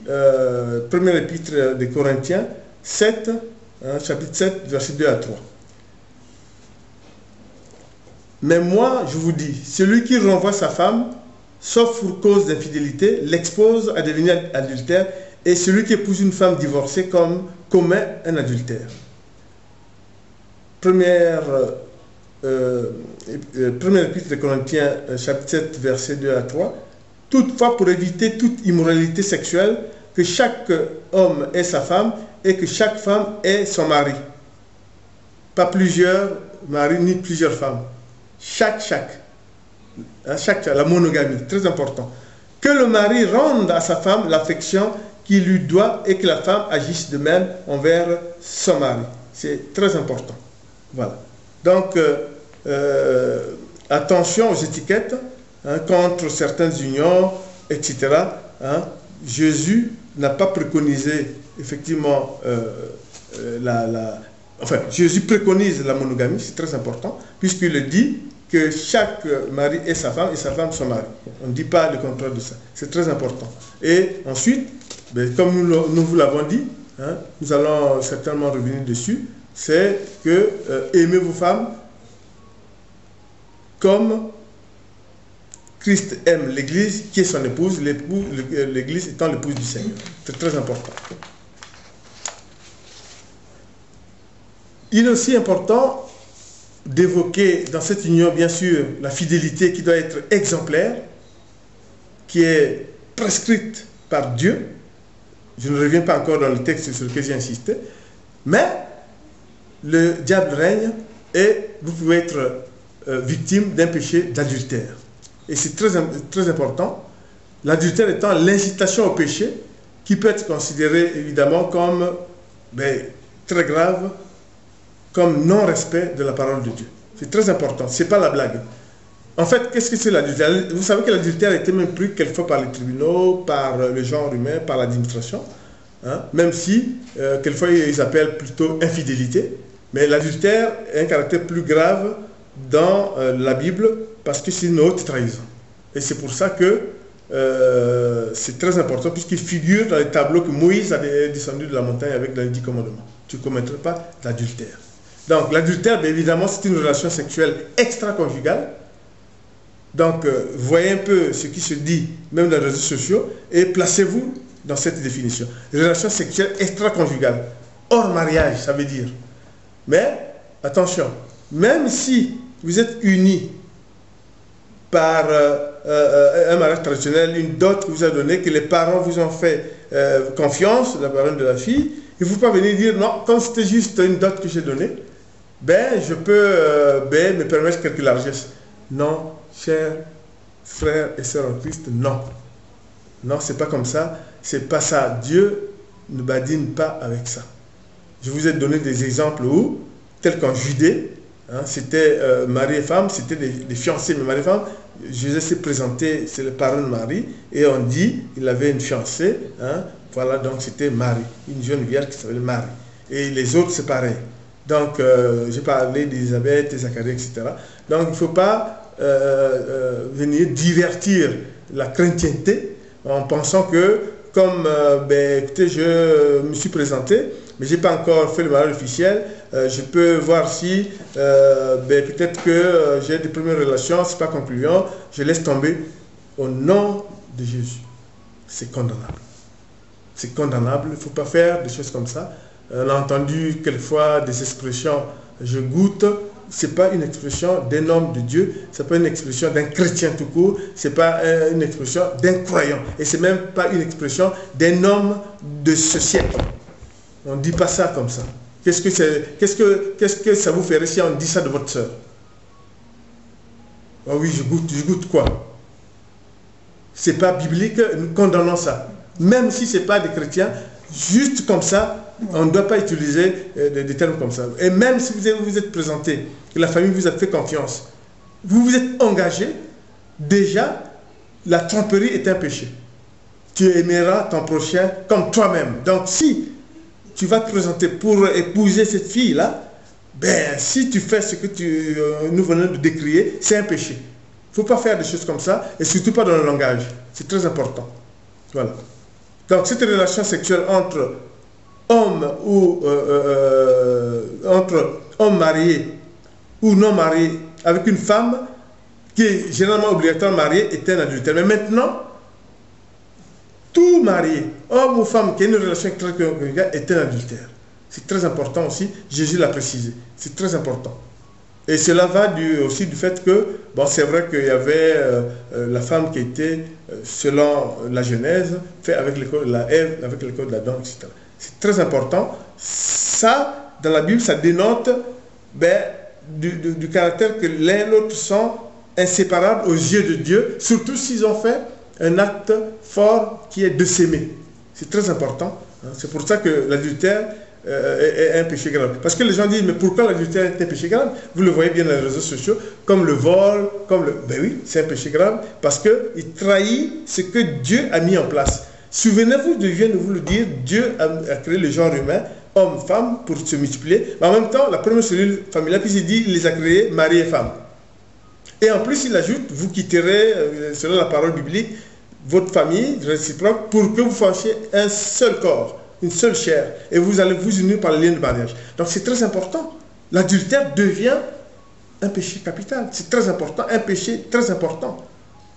premier épître des Corinthiens 7, hein, chapitre 7, verset 2 à 3. Mais moi, je vous dis, celui qui renvoie sa femme, sauf pour cause d'infidélité, l'expose à devenir adultère, et celui qui épouse une femme divorcée commet un adultère. Première épître des Corinthiens, chapitre 7, verset 2 à 3. Toutefois, pour éviter toute immoralité sexuelle, que chaque homme ait sa femme et que chaque femme ait son mari. Pas plusieurs maris ni plusieurs femmes. La monogamie, très important. Que le mari rende à sa femme l'affection qu'il lui doit et que la femme agisse de même envers son mari. C'est très important. Voilà. Donc, attention aux étiquettes, hein, contre certaines unions, etc. Hein. Jésus n'a pas préconisé, effectivement, Jésus préconise la monogamie, c'est très important, puisqu'il dit que chaque mari est sa femme et sa femme son mari. On ne dit pas le contraire de ça. C'est très important. Et ensuite, comme nous vous l'avons dit, hein, nous allons certainement revenir dessus, c'est que aimez vos femmes comme Christ aime l'Église, qui est son épouse, l'Église étant l'épouse du Seigneur. C'est très important. Il est aussi important d'évoquer dans cette union, bien sûr, la fidélité qui doit être exemplaire, qui est prescrite par Dieu. Je ne reviens pas encore dans le texte sur lequel j'ai insisté, mais le diable règne et vous pouvez être victime d'un péché d'adultère. Et c'est très, très important. L'adultère étant l'incitation au péché qui peut être considéré évidemment comme très grave, comme non-respect de la parole de Dieu. C'est très important, ce n'est pas la blague. En fait, qu'est-ce que c'est l'adultère? Vous savez que l'adultère a été même pris quelquefois par les tribunaux, par le genre humain, par l'administration, hein, même si quelquefois ils appellent plutôt infidélité. Mais l'adultère a un caractère plus grave dans la Bible parce que c'est une haute trahison. Et c'est pour ça que c'est très important puisqu'il figure dans les tableaux que Moïse avait descendu de la montagne avec les 10 commandements. Tu ne commettras pas d'adultère. Donc l'adultère, évidemment, c'est une relation sexuelle extra-conjugale. Donc voyez un peu ce qui se dit même dans les réseaux sociaux et placez-vous dans cette définition. Relation sexuelle extra-conjugale, hors mariage, ça veut dire. Mais attention, même si vous êtes unis par un mariage traditionnel, une dot que vous a donnée, que les parents vous ont fait confiance, la parole de la fille, il ne faut pas venir dire non, comme c'était juste une dot que j'ai donnée, je peux me permettre quelques largesses. Non, chers frères et sœurs en Christ, non. Non, c'est pas comme ça, c'est pas ça. Dieu ne badine pas avec ça. Je vous ai donné des exemples où, tels qu'en Judée, hein, c'était mari et femme, c'était des fiancés, mais mari et femme, Jésus s'est présenté, c'est le parrain de Marie, et on dit, il avait une fiancée, hein, voilà, donc c'était Marie, une jeune vierge qui s'appelait Marie. Et les autres, c'est pareil. Donc, j'ai parlé d'Élisabeth, Zacharie, etc. Donc, il ne faut pas venir divertir la chrétienté en pensant que, comme, écoutez, je me suis présenté, mais je n'ai pas encore fait le mariage officiel, je peux voir si peut-être que j'ai des premières relations, ce n'est pas concluant, je laisse tomber. Au nom de Jésus, c'est condamnable. C'est condamnable, il ne faut pas faire des choses comme ça. On a entendu quelquefois des expressions, je goûte, c'est pas une expression d'un homme de Dieu, c'est pas une expression d'un chrétien tout court, c'est pas une expression d'un croyant, et c'est même pas une expression d'un homme de ce siècle. On ne dit pas ça comme ça. Qu'est-ce que ça vous ferait si on dit ça de votre sœur? Ah oui, je goûte quoi? C'est pas biblique, nous condamnons ça. Même si c'est pas des chrétiens, juste comme ça, on ne doit pas utiliser des termes comme ça. Et même si vous vous êtes présenté, que la famille vous a fait confiance, vous vous êtes engagé, déjà, la tromperie est un péché. Tu aimeras ton prochain comme toi-même. Donc si tu vas te présenter pour épouser cette fille-là, ben, si tu fais ce que nous venons de décrire, c'est un péché. Il ne faut pas faire des choses comme ça, et surtout pas dans le langage. C'est très important. Voilà. Donc cette relation sexuelle entre hommes entre hommes mariés ou non mariés avec une femme qui est généralement obligatoirement mariée est un adultère. Mais maintenant, tout marié, homme ou femme qui a une relation extra-conjugale est un adultère. C'est très important aussi, Jésus l'a précisé. C'est très important. Et cela va aussi du fait que, bon, c'est vrai qu'il y avait la femme qui était, selon la Genèse, fait avec le corps de la Ève, avec le corps de l'Adam, etc. C'est très important. Ça, dans la Bible, ça dénote du caractère que l'un et l'autre sont inséparables aux yeux de Dieu, surtout s'ils ont fait un acte fort qui est de s'aimer. C'est très important. C'est pour ça que l'adultère est un péché grave. Parce que les gens disent, mais pourquoi l'adultère est un péché grave? Vous le voyez bien dans les réseaux sociaux, comme le vol, comme le... Ben oui, c'est un péché grave, parce qu'il trahit ce que Dieu a mis en place. Souvenez-vous, je viens de vous le dire, Dieu a créé le genre humain, homme, femme, pour se multiplier. Mais en même temps, la première cellule familiale, puis il dit, il les a créés, mari et femme. Et en plus, il ajoute, vous quitterez, selon la parole biblique, votre famille réciproque pour que vous fassiez un seul corps, une seule chair, et vous allez vous unir par le lien de mariage. Donc c'est très important. L'adultère devient un péché capital. C'est très important, un péché très important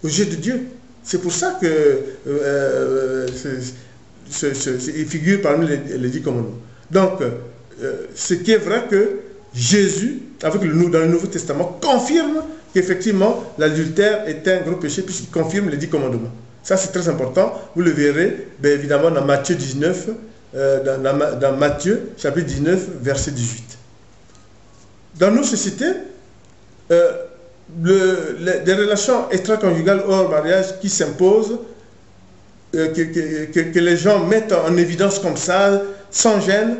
aux yeux de Dieu. C'est pour ça que il figure parmi les 10 commandements. Donc, ce qui est vrai que Jésus, dans le Nouveau Testament, confirme qu'effectivement l'adultère est un gros péché puisqu'il confirme les 10 commandements. Ça, c'est très important. Vous le verrez, bien évidemment, dans Matthieu 19, dans Matthieu, chapitre 19, verset 18. Dans nos sociétés, des relations extra-conjugales hors mariage qui s'imposent, que les gens mettent en évidence comme ça, sans gêne,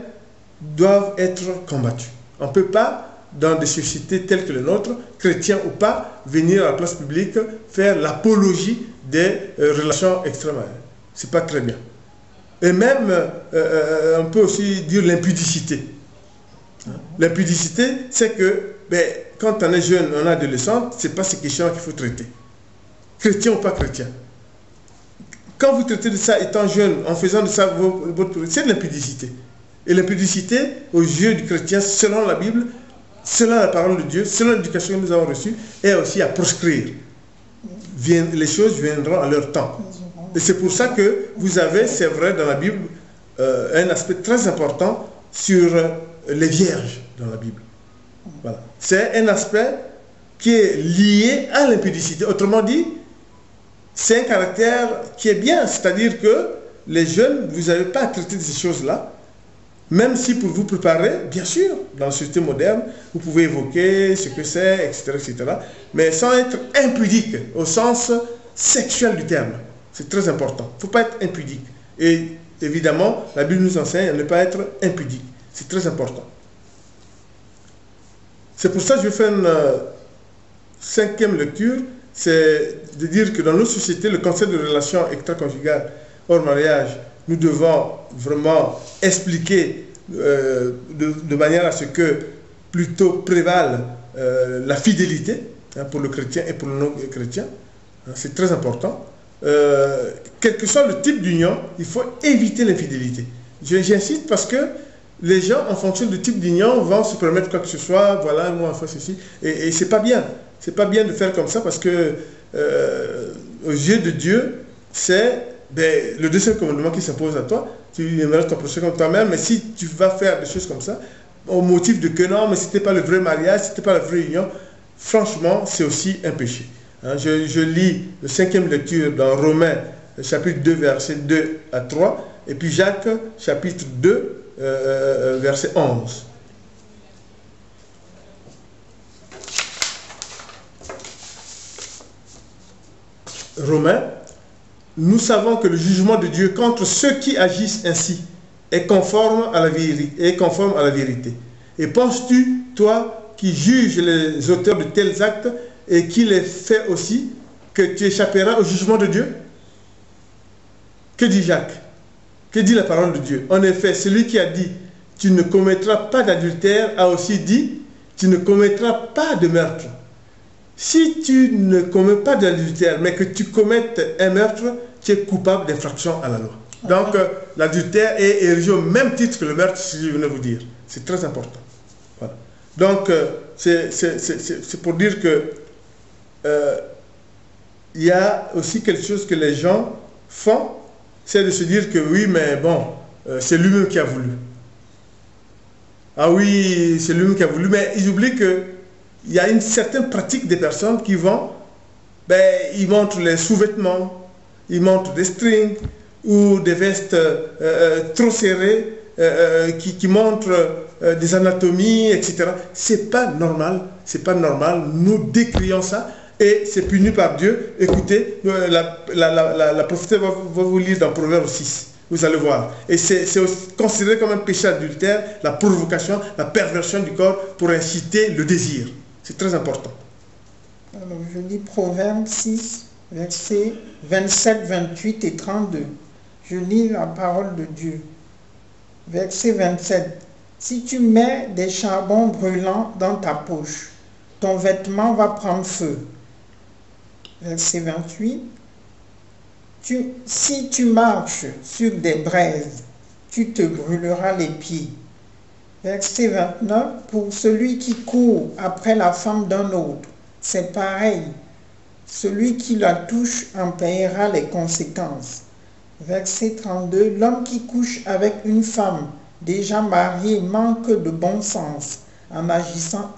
doivent être combattues. On ne peut pas, dans des sociétés telles que les nôtres, chrétiens ou pas, venir à la place publique faire l'apologie des relations extra-mariage. Ce n'est pas très bien. Et même, on peut aussi dire l'impudicité. L'impudicité, c'est que quand on est jeune, on est adolescent, ce n'est pas ces questions qu'il faut traiter. Chrétien ou pas chrétien. Quand vous traitez de ça étant jeune, en faisant de ça c'est de l'impudicité. Et l'impudicité, aux yeux du chrétien, selon la Bible, selon la parole de Dieu, selon l'éducation que nous avons reçue, est aussi à proscrire. Les choses viendront à leur temps. Et c'est pour ça que vous avez, c'est vrai, dans la Bible, un aspect très important sur les vierges dans la Bible. Voilà. C'est un aspect qui est lié à l'impudicité. Autrement dit, c'est un caractère qui est bien, c'est-à-dire que les jeunes, vous n'avez pas à traiter de ces choses-là, même si pour vous préparer, bien sûr, dans la société moderne, vous pouvez évoquer ce que c'est, etc., mais sans être impudique au sens sexuel du terme. C'est très important. Il ne faut pas être impudique. Et évidemment, la Bible nous enseigne à ne pas être impudique. C'est très important. C'est pour ça que je fais une cinquième lecture, c'est de dire que dans nos sociétés, le concept de relation extra-conjugale hors mariage, nous devons vraiment expliquer de manière à ce que plutôt prévale la fidélité pour le chrétien et pour le non-chrétien. C'est très important. Quel que soit le type d'union, il faut éviter l'infidélité. J'insiste parce que les gens, en fonction du type d'union, vont se permettre quoi que ce soit. Voilà, moi, on fait ceci. Et c'est pas bien. C'est pas bien de faire comme ça parce que, aux yeux de Dieu, c'est le deuxième commandement qui s'impose à toi. Tu aimeras ton prochain comme toi-même, mais si tu vas faire des choses comme ça, au motif de que non, mais ce n'était pas le vrai mariage, ce n'était pas la vraie union, franchement, c'est aussi un péché. Hein, je lis le 5e lecture dans Romains, chapitre 2, versets 2 à 3, et puis Jacques, chapitre 2, verset 11. Romains, nous savons que le jugement de Dieu contre ceux qui agissent ainsi est conforme à la vérité. Et penses-tu, toi, qui juges les auteurs de tels actes et qui les fais aussi, que tu échapperas au jugement de Dieu? Que dit Jacques? Que dit la parole de Dieu? En effet, celui qui a dit « Tu ne commettras pas d'adultère » a aussi dit « Tu ne commettras pas de meurtre ». Si tu ne commets pas d'adultère, mais que tu commettes un meurtre, tu es coupable d'infraction à la loi. Donc, l'adultère est érigé au même titre que le meurtre, si je venais vous dire. C'est très important. Voilà. Donc, c'est pour dire que il y a aussi quelque chose que les gens font, c'est de se dire que oui, mais bon, c'est lui-même qui a voulu. Ah oui, c'est lui-même qui a voulu, mais ils oublient que il y a une certaine pratique des personnes qui vont, ils montrent les sous-vêtements, ils montrent des strings ou des vestes trop serrées qui montrent des anatomies, etc. C'est pas normal, c'est pas normal. Nous décrions ça et c'est puni par Dieu. Écoutez, la prophétie va vous lire dans Proverbe 6. Vous allez voir. Et c'est considéré comme un péché adultère, la provocation, la perversion du corps pour inciter le désir. C'est très important. Alors, je lis Proverbe 6, versets 27, 28 et 32. Je lis la parole de Dieu. Verset 27. Si tu mets des charbons brûlants dans ta poche, ton vêtement va prendre feu. Verset 28. Si tu marches sur des braises, tu te brûleras les pieds. Verset 29, pour celui qui court après la femme d'un autre, c'est pareil. Celui qui la touche en paiera les conséquences. Verset 32, l'homme qui couche avec une femme déjà mariée manque de bon sens. En agissant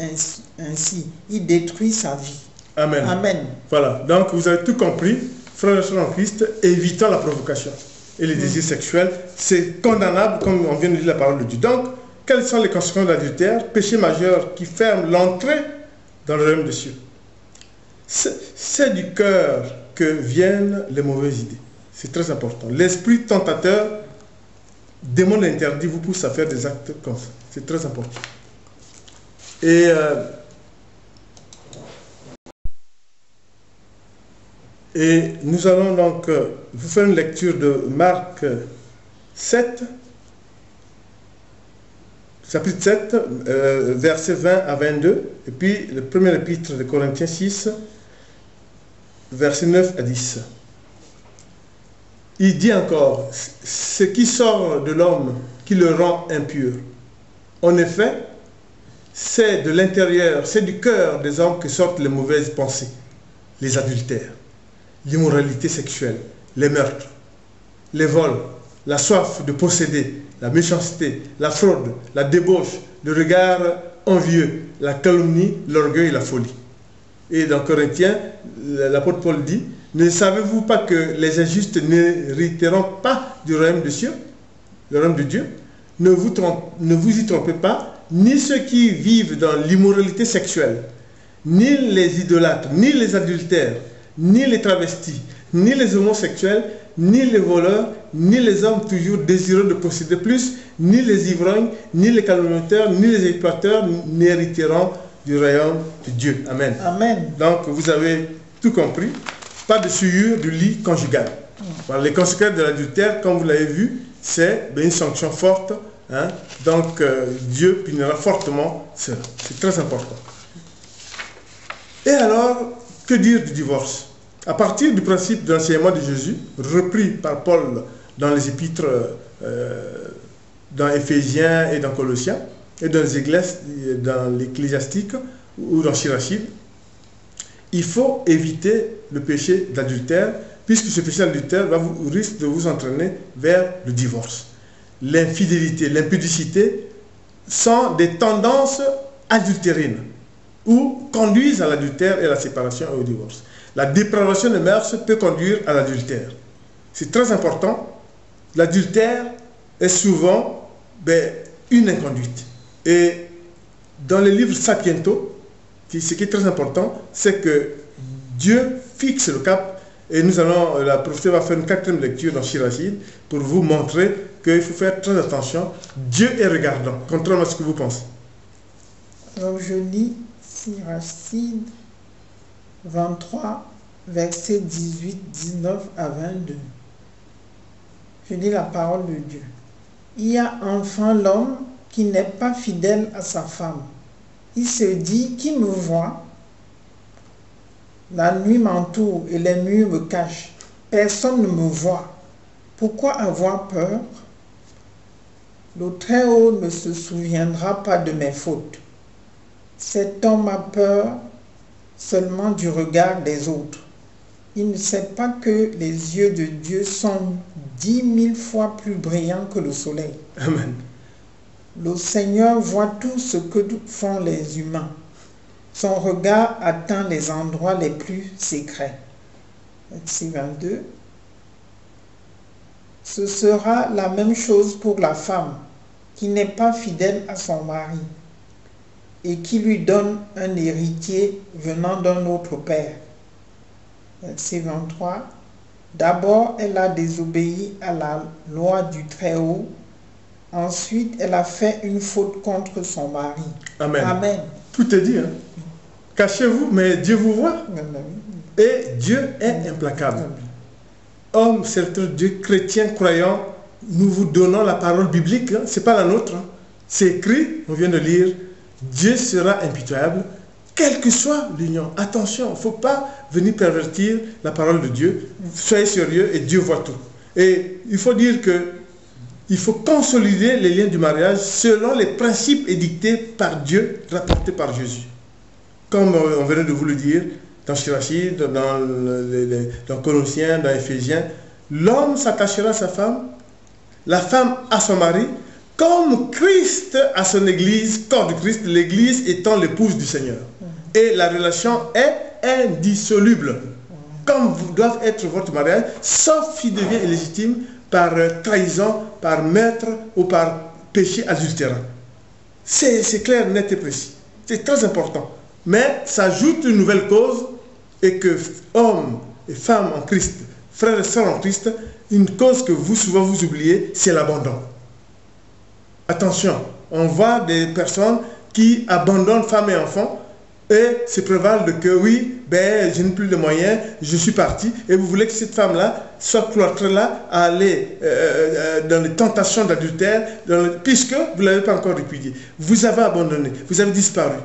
ainsi, il détruit sa vie. Amen. Amen. Voilà, donc vous avez tout compris. Frères et sœurs en Christ, évitons la provocation et les désirs sexuels. C'est condamnable, comme on vient de dire la parole de Dieu. Donc, quelles sont les conséquences de l'adultère? Péché majeur qui ferme l'entrée dans le royaume des cieux. C'est du cœur que viennent les mauvaises idées. C'est très important. L'esprit tentateur, démon interdit, vous pousse à faire des actes comme ça. C'est très important. Et nous allons donc vous faire une lecture de Marc 7, chapitre 7, versets 20 à 22, et puis le premier épître de Corinthiens 6, versets 9 à 10. Il dit encore, ce qui sort de l'homme qui le rend impur. En effet, c'est de l'intérieur, c'est du cœur des hommes que sortent les mauvaises pensées, les adultères, l'immoralité sexuelle, les meurtres, les vols, la soif de posséder, la méchanceté, la fraude, la débauche, le regard envieux, la calomnie, l'orgueil et la folie. Et dans Corinthiens, l'apôtre Paul dit, ne savez-vous pas que les injustes n'hériteront pas du royaume des cieux, le royaume de Dieu? Ne vous y trompez pas, ni ceux qui vivent dans l'immoralité sexuelle, ni les idolâtres, ni les adultères, ni les travestis, ni les homosexuels, ni les voleurs, ni les hommes toujours désireux de posséder plus, ni les ivrognes, ni les calomniateurs, ni les exploiteurs n'hériteront du royaume de Dieu. Amen. Amen. Donc, vous avez tout compris. Pas de souillure du lit conjugal. Voilà, les conséquences de l'adultère, comme vous l'avez vu, c'est une sanction forte. Hein? Donc, Dieu punira fortement cela. C'est très important. Et alors, que dire du divorce? À partir du principe de l'enseignement de Jésus, repris par Paul dans les épîtres, dans Éphésiens et dans Colossiens, et dans l'Ecclésiastique ou dans Sirachide, il faut éviter le péché d'adultère, puisque ce péché d'adultère risque de vous entraîner vers le divorce. L'infidélité, l'impudicité sont des tendances adultérines ou conduisent à l'adultère et à la séparation et au divorce. La dépravation des mœurs peut conduire à l'adultère. C'est très important. L'adultère est souvent une inconduite. Et dans le livre Sapiento, ce qui est très important, c'est que Dieu fixe le cap. Et nous allons, la prophétie va faire une 4e lecture dans Shirachid pour vous montrer qu'il faut faire très attention. Dieu est regardant, contrairement à ce que vous pensez. Alors je lis Shirachid 23, versets 18, 19 à 22. Je lis la parole de Dieu. Il y a enfin l'homme qui n'est pas fidèle à sa femme. Il se dit, qui me voit? La nuit m'entoure et les murs me cachent. Personne ne me voit. Pourquoi avoir peur? Le Très-Haut ne se souviendra pas de mes fautes. Cet homme a peur seulement du regard des autres. Il ne sait pas que les yeux de Dieu sont 10 000 fois plus brillants que le soleil. Amen. Le Seigneur voit tout ce que font les humains. Son regard atteint les endroits les plus secrets. Verset 22. Ce sera la même chose pour la femme qui n'est pas fidèle à son mari et qui lui donne un héritier venant d'un autre père. Verset 23. D'abord, elle a désobéi à la loi du Très-Haut. Ensuite, elle a fait une faute contre son mari. Amen. Amen. Tout est dit. Hein? Cachez-vous, mais Dieu vous voit. Et Dieu est implacable. Homme, serviteur de Dieu, chrétien, croyant, nous vous donnons la parole biblique. Hein? Ce n'est pas la nôtre. Hein? C'est écrit, on vient de lire. Dieu sera impitoyable, quelle que soit l'union. Attention, il ne faut pas venir pervertir la parole de Dieu. Soyez sérieux et Dieu voit tout. Et il faut dire que il faut consolider les liens du mariage selon les principes édictés par Dieu, rapportés par Jésus. Comme on venait de vous le dire, dans Shirachid, dans Colossiens, dans Éphésiens, l'homme s'attachera à sa femme, la femme à son mari, comme Christ à son Église, corps de Christ, l'Église étant l'épouse du Seigneur. Et la relation est indissoluble, comme doit être votre mariage, sauf s'il devient illégitime par trahison, par meurtre ou par péché adultérant. C'est clair, net et précis. C'est très important. Mais ça ajoute une nouvelle cause et que hommes et femmes en Christ, frères et sœurs en Christ, une cause que vous souvent vous oubliez, c'est l'abandon. Attention, on voit des personnes qui abandonnent femmes et enfants et se prévalent de que oui, je n'ai plus de moyens, je suis parti, et vous voulez que cette femme-là soit cloîtrée là, à aller dans les tentations d'adultère, puisque vous ne l'avez pas encore répudié. Vous avez abandonné, vous avez disparu.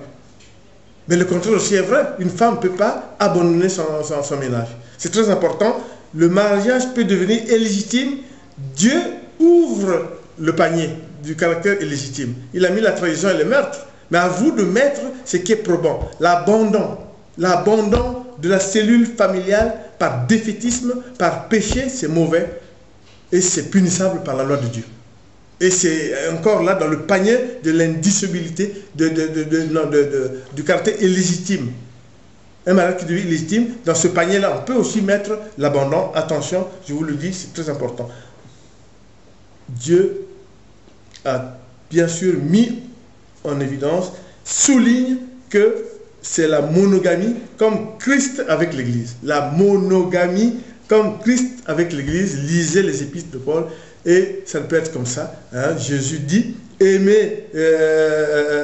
Mais le contraire aussi est vrai, une femme ne peut pas abandonner son ménage. C'est très important, le mariage peut devenir illégitime, Dieu ouvre le panier du caractère illégitime. Il a mis la trahison et le meurtre. Mais à vous de mettre ce qui est probant. L'abandon de la cellule familiale par défaitisme, par péché, c'est mauvais. Et c'est punissable par la loi de Dieu. Et c'est encore là dans le panier de l'indissolubilité du caractère illégitime. Un mariage qui devient illégitime, dans ce panier-là, on peut aussi mettre l'abandon. Attention, je vous le dis, c'est très important. Dieu a bien sûr mis en évidence, souligne que c'est la monogamie comme Christ avec l'Église. La monogamie comme Christ avec l'Église. Lisez les épîtres de Paul et ça peut être comme ça. Hein. Jésus dit, aimez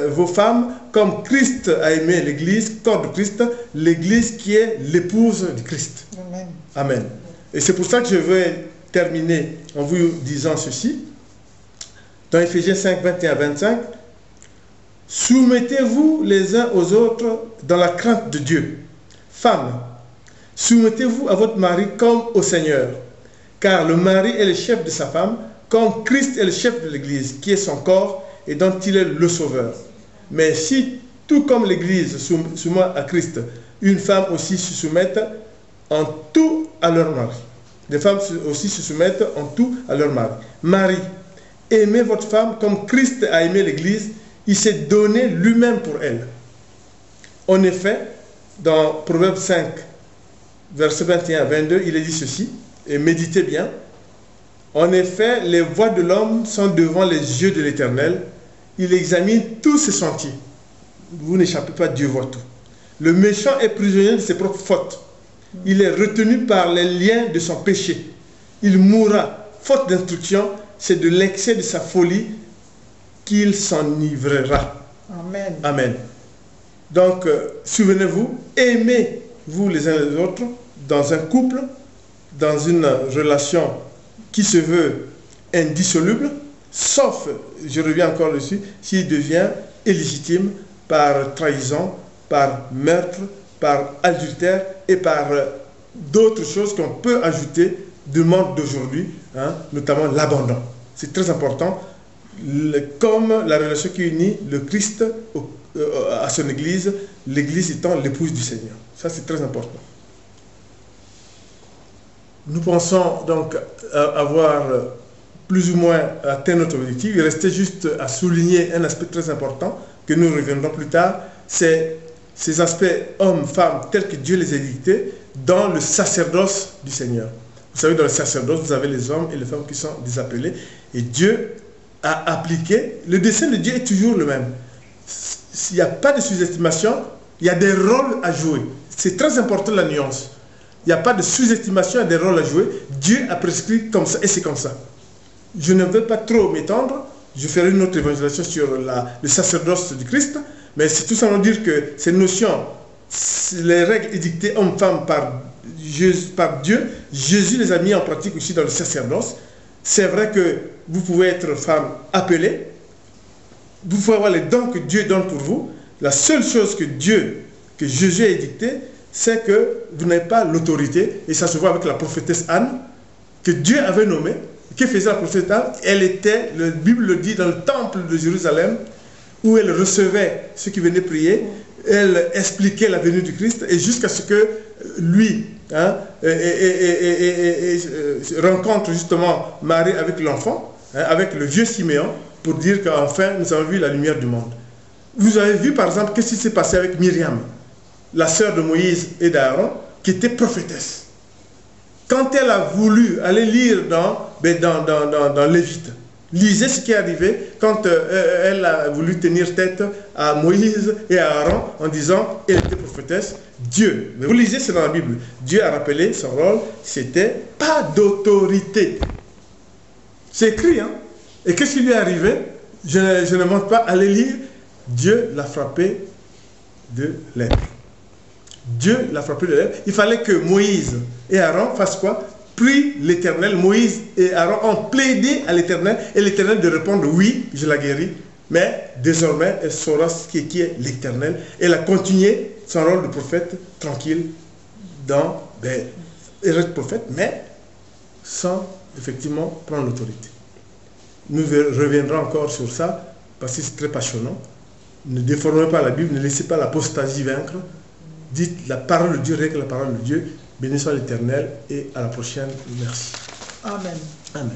vos femmes comme Christ a aimé l'Église, corps de Christ, l'Église qui est l'épouse de Christ. Amen. Amen. Et c'est pour ça que je vais terminer en vous disant ceci. Dans Éphésiens 5, 21 à 25, soumettez-vous les uns aux autres dans la crainte de Dieu. Femmes, soumettez-vous à votre mari comme au Seigneur, car le mari est le chef de sa femme, comme Christ est le chef de l'Église, qui est son corps et dont il est le sauveur. Mais si, tout comme l'Église soumet à Christ, une femme aussi se soumette en tout à leur mari. Les femmes aussi se soumettent en tout à leur mari. Mari, aimez votre femme comme Christ a aimé l'Église Il s'est donné lui-même pour elle. En effet, dans Proverbe 5, versets 21 à 22, il est dit ceci, et méditez bien. En effet, les voies de l'homme sont devant les yeux de l'Éternel. Il examine tous ses sentiers. Vous n'échappez pas, Dieu voit tout. Le méchant est prisonnier de ses propres fautes. Il est retenu par les liens de son péché. Il mourra, faute d'instruction, c'est de l'excès de sa folie qu'il s'enivrera. Amen. Amen. Donc, souvenez-vous, aimez-vous les uns les autres dans un couple, dans une relation qui se veut indissoluble, sauf, je reviens encore dessus, s'il devient illégitime par trahison, par meurtre, par adultère et par d'autres choses qu'on peut ajouter du monde d'aujourd'hui, hein, notamment l'abandon. C'est très important, comme la relation qui unit le Christ à son Église, l'Église étant l'épouse du Seigneur. Ça, c'est très important. Nous pensons donc avoir plus ou moins atteint notre objectif. Il restait juste à souligner un aspect très important que nous reviendrons plus tard, c'est ces aspects hommes, femmes, tels que Dieu les a dictés dans le sacerdoce du Seigneur. Vous savez, dans le sacerdoce, vous avez les hommes et les femmes qui sont désappelés. Et Dieu a appliqué, le dessein de Dieu est toujours le même. Il n'y a pas de sous-estimation, il y a des rôles à jouer. C'est très important la nuance. Il n'y a pas de sous-estimation, il y a des rôles à jouer. Dieu a prescrit comme ça et c'est comme ça. Je ne veux pas trop m'étendre, je ferai une autre évangélisation sur le sacerdoce du Christ, mais c'est tout simplement dire que ces notions, les règles édictées hommes-femmes par Dieu, Jésus les a mis en pratique aussi dans le sacerdoce. C'est vrai que vous pouvez être femme appelée, vous pouvez avoir les dons que Dieu donne pour vous. La seule chose que Jésus a édictée, c'est que vous n'avez pas l'autorité, et ça se voit avec la prophétesse Anne, que Dieu avait nommée. Que faisait la prophétesse Anne? Elle était, la Bible le dit, dans le temple de Jérusalem, où elle recevait ceux qui venaient prier, elle expliquait la venue du Christ, et jusqu'à ce que lui rencontre justement Marie avec l'enfant, avec le vieux Siméon, pour dire qu'enfin nous avons vu la lumière du monde. Vous avez vu par exemple qu'est-ce qui s'est passé avec Myriam, la sœur de Moïse et d'Aaron, qui était prophétesse. Quand elle a voulu aller lire dans Lévite, lisez ce qui est arrivé quand elle a voulu tenir tête à Moïse et à Aaron en disant elle était prophétesse. Dieu, mais vous lisez, c'est dans la Bible, Dieu a rappelé son rôle, c'était pas d'autorité. C'est écrit, hein? Et qu'est-ce qui lui est arrivé? Je ne montre pas, allez lire. Dieu l'a frappé de lèpre. Dieu l'a frappé de lèpre. Il fallait que Moïse et Aaron fassent quoi? Prient l'Éternel. Moïse et Aaron ont plaidé à l'Éternel et l'Éternel de répondre oui, je la guéris. Mais désormais, elle saura ce qui est l'Éternel. Elle a continué son rôle de prophète tranquille elle reste prophète, mais sans effectivement prendre l'autorité. Nous reviendrons encore sur ça parce que c'est très passionnant. Ne déformez pas la Bible, ne laissez pas l'apostasie vaincre. Dites la parole de Dieu, règle la parole de Dieu. Béni soit l'Éternel et à la prochaine. Merci. Amen. Amen.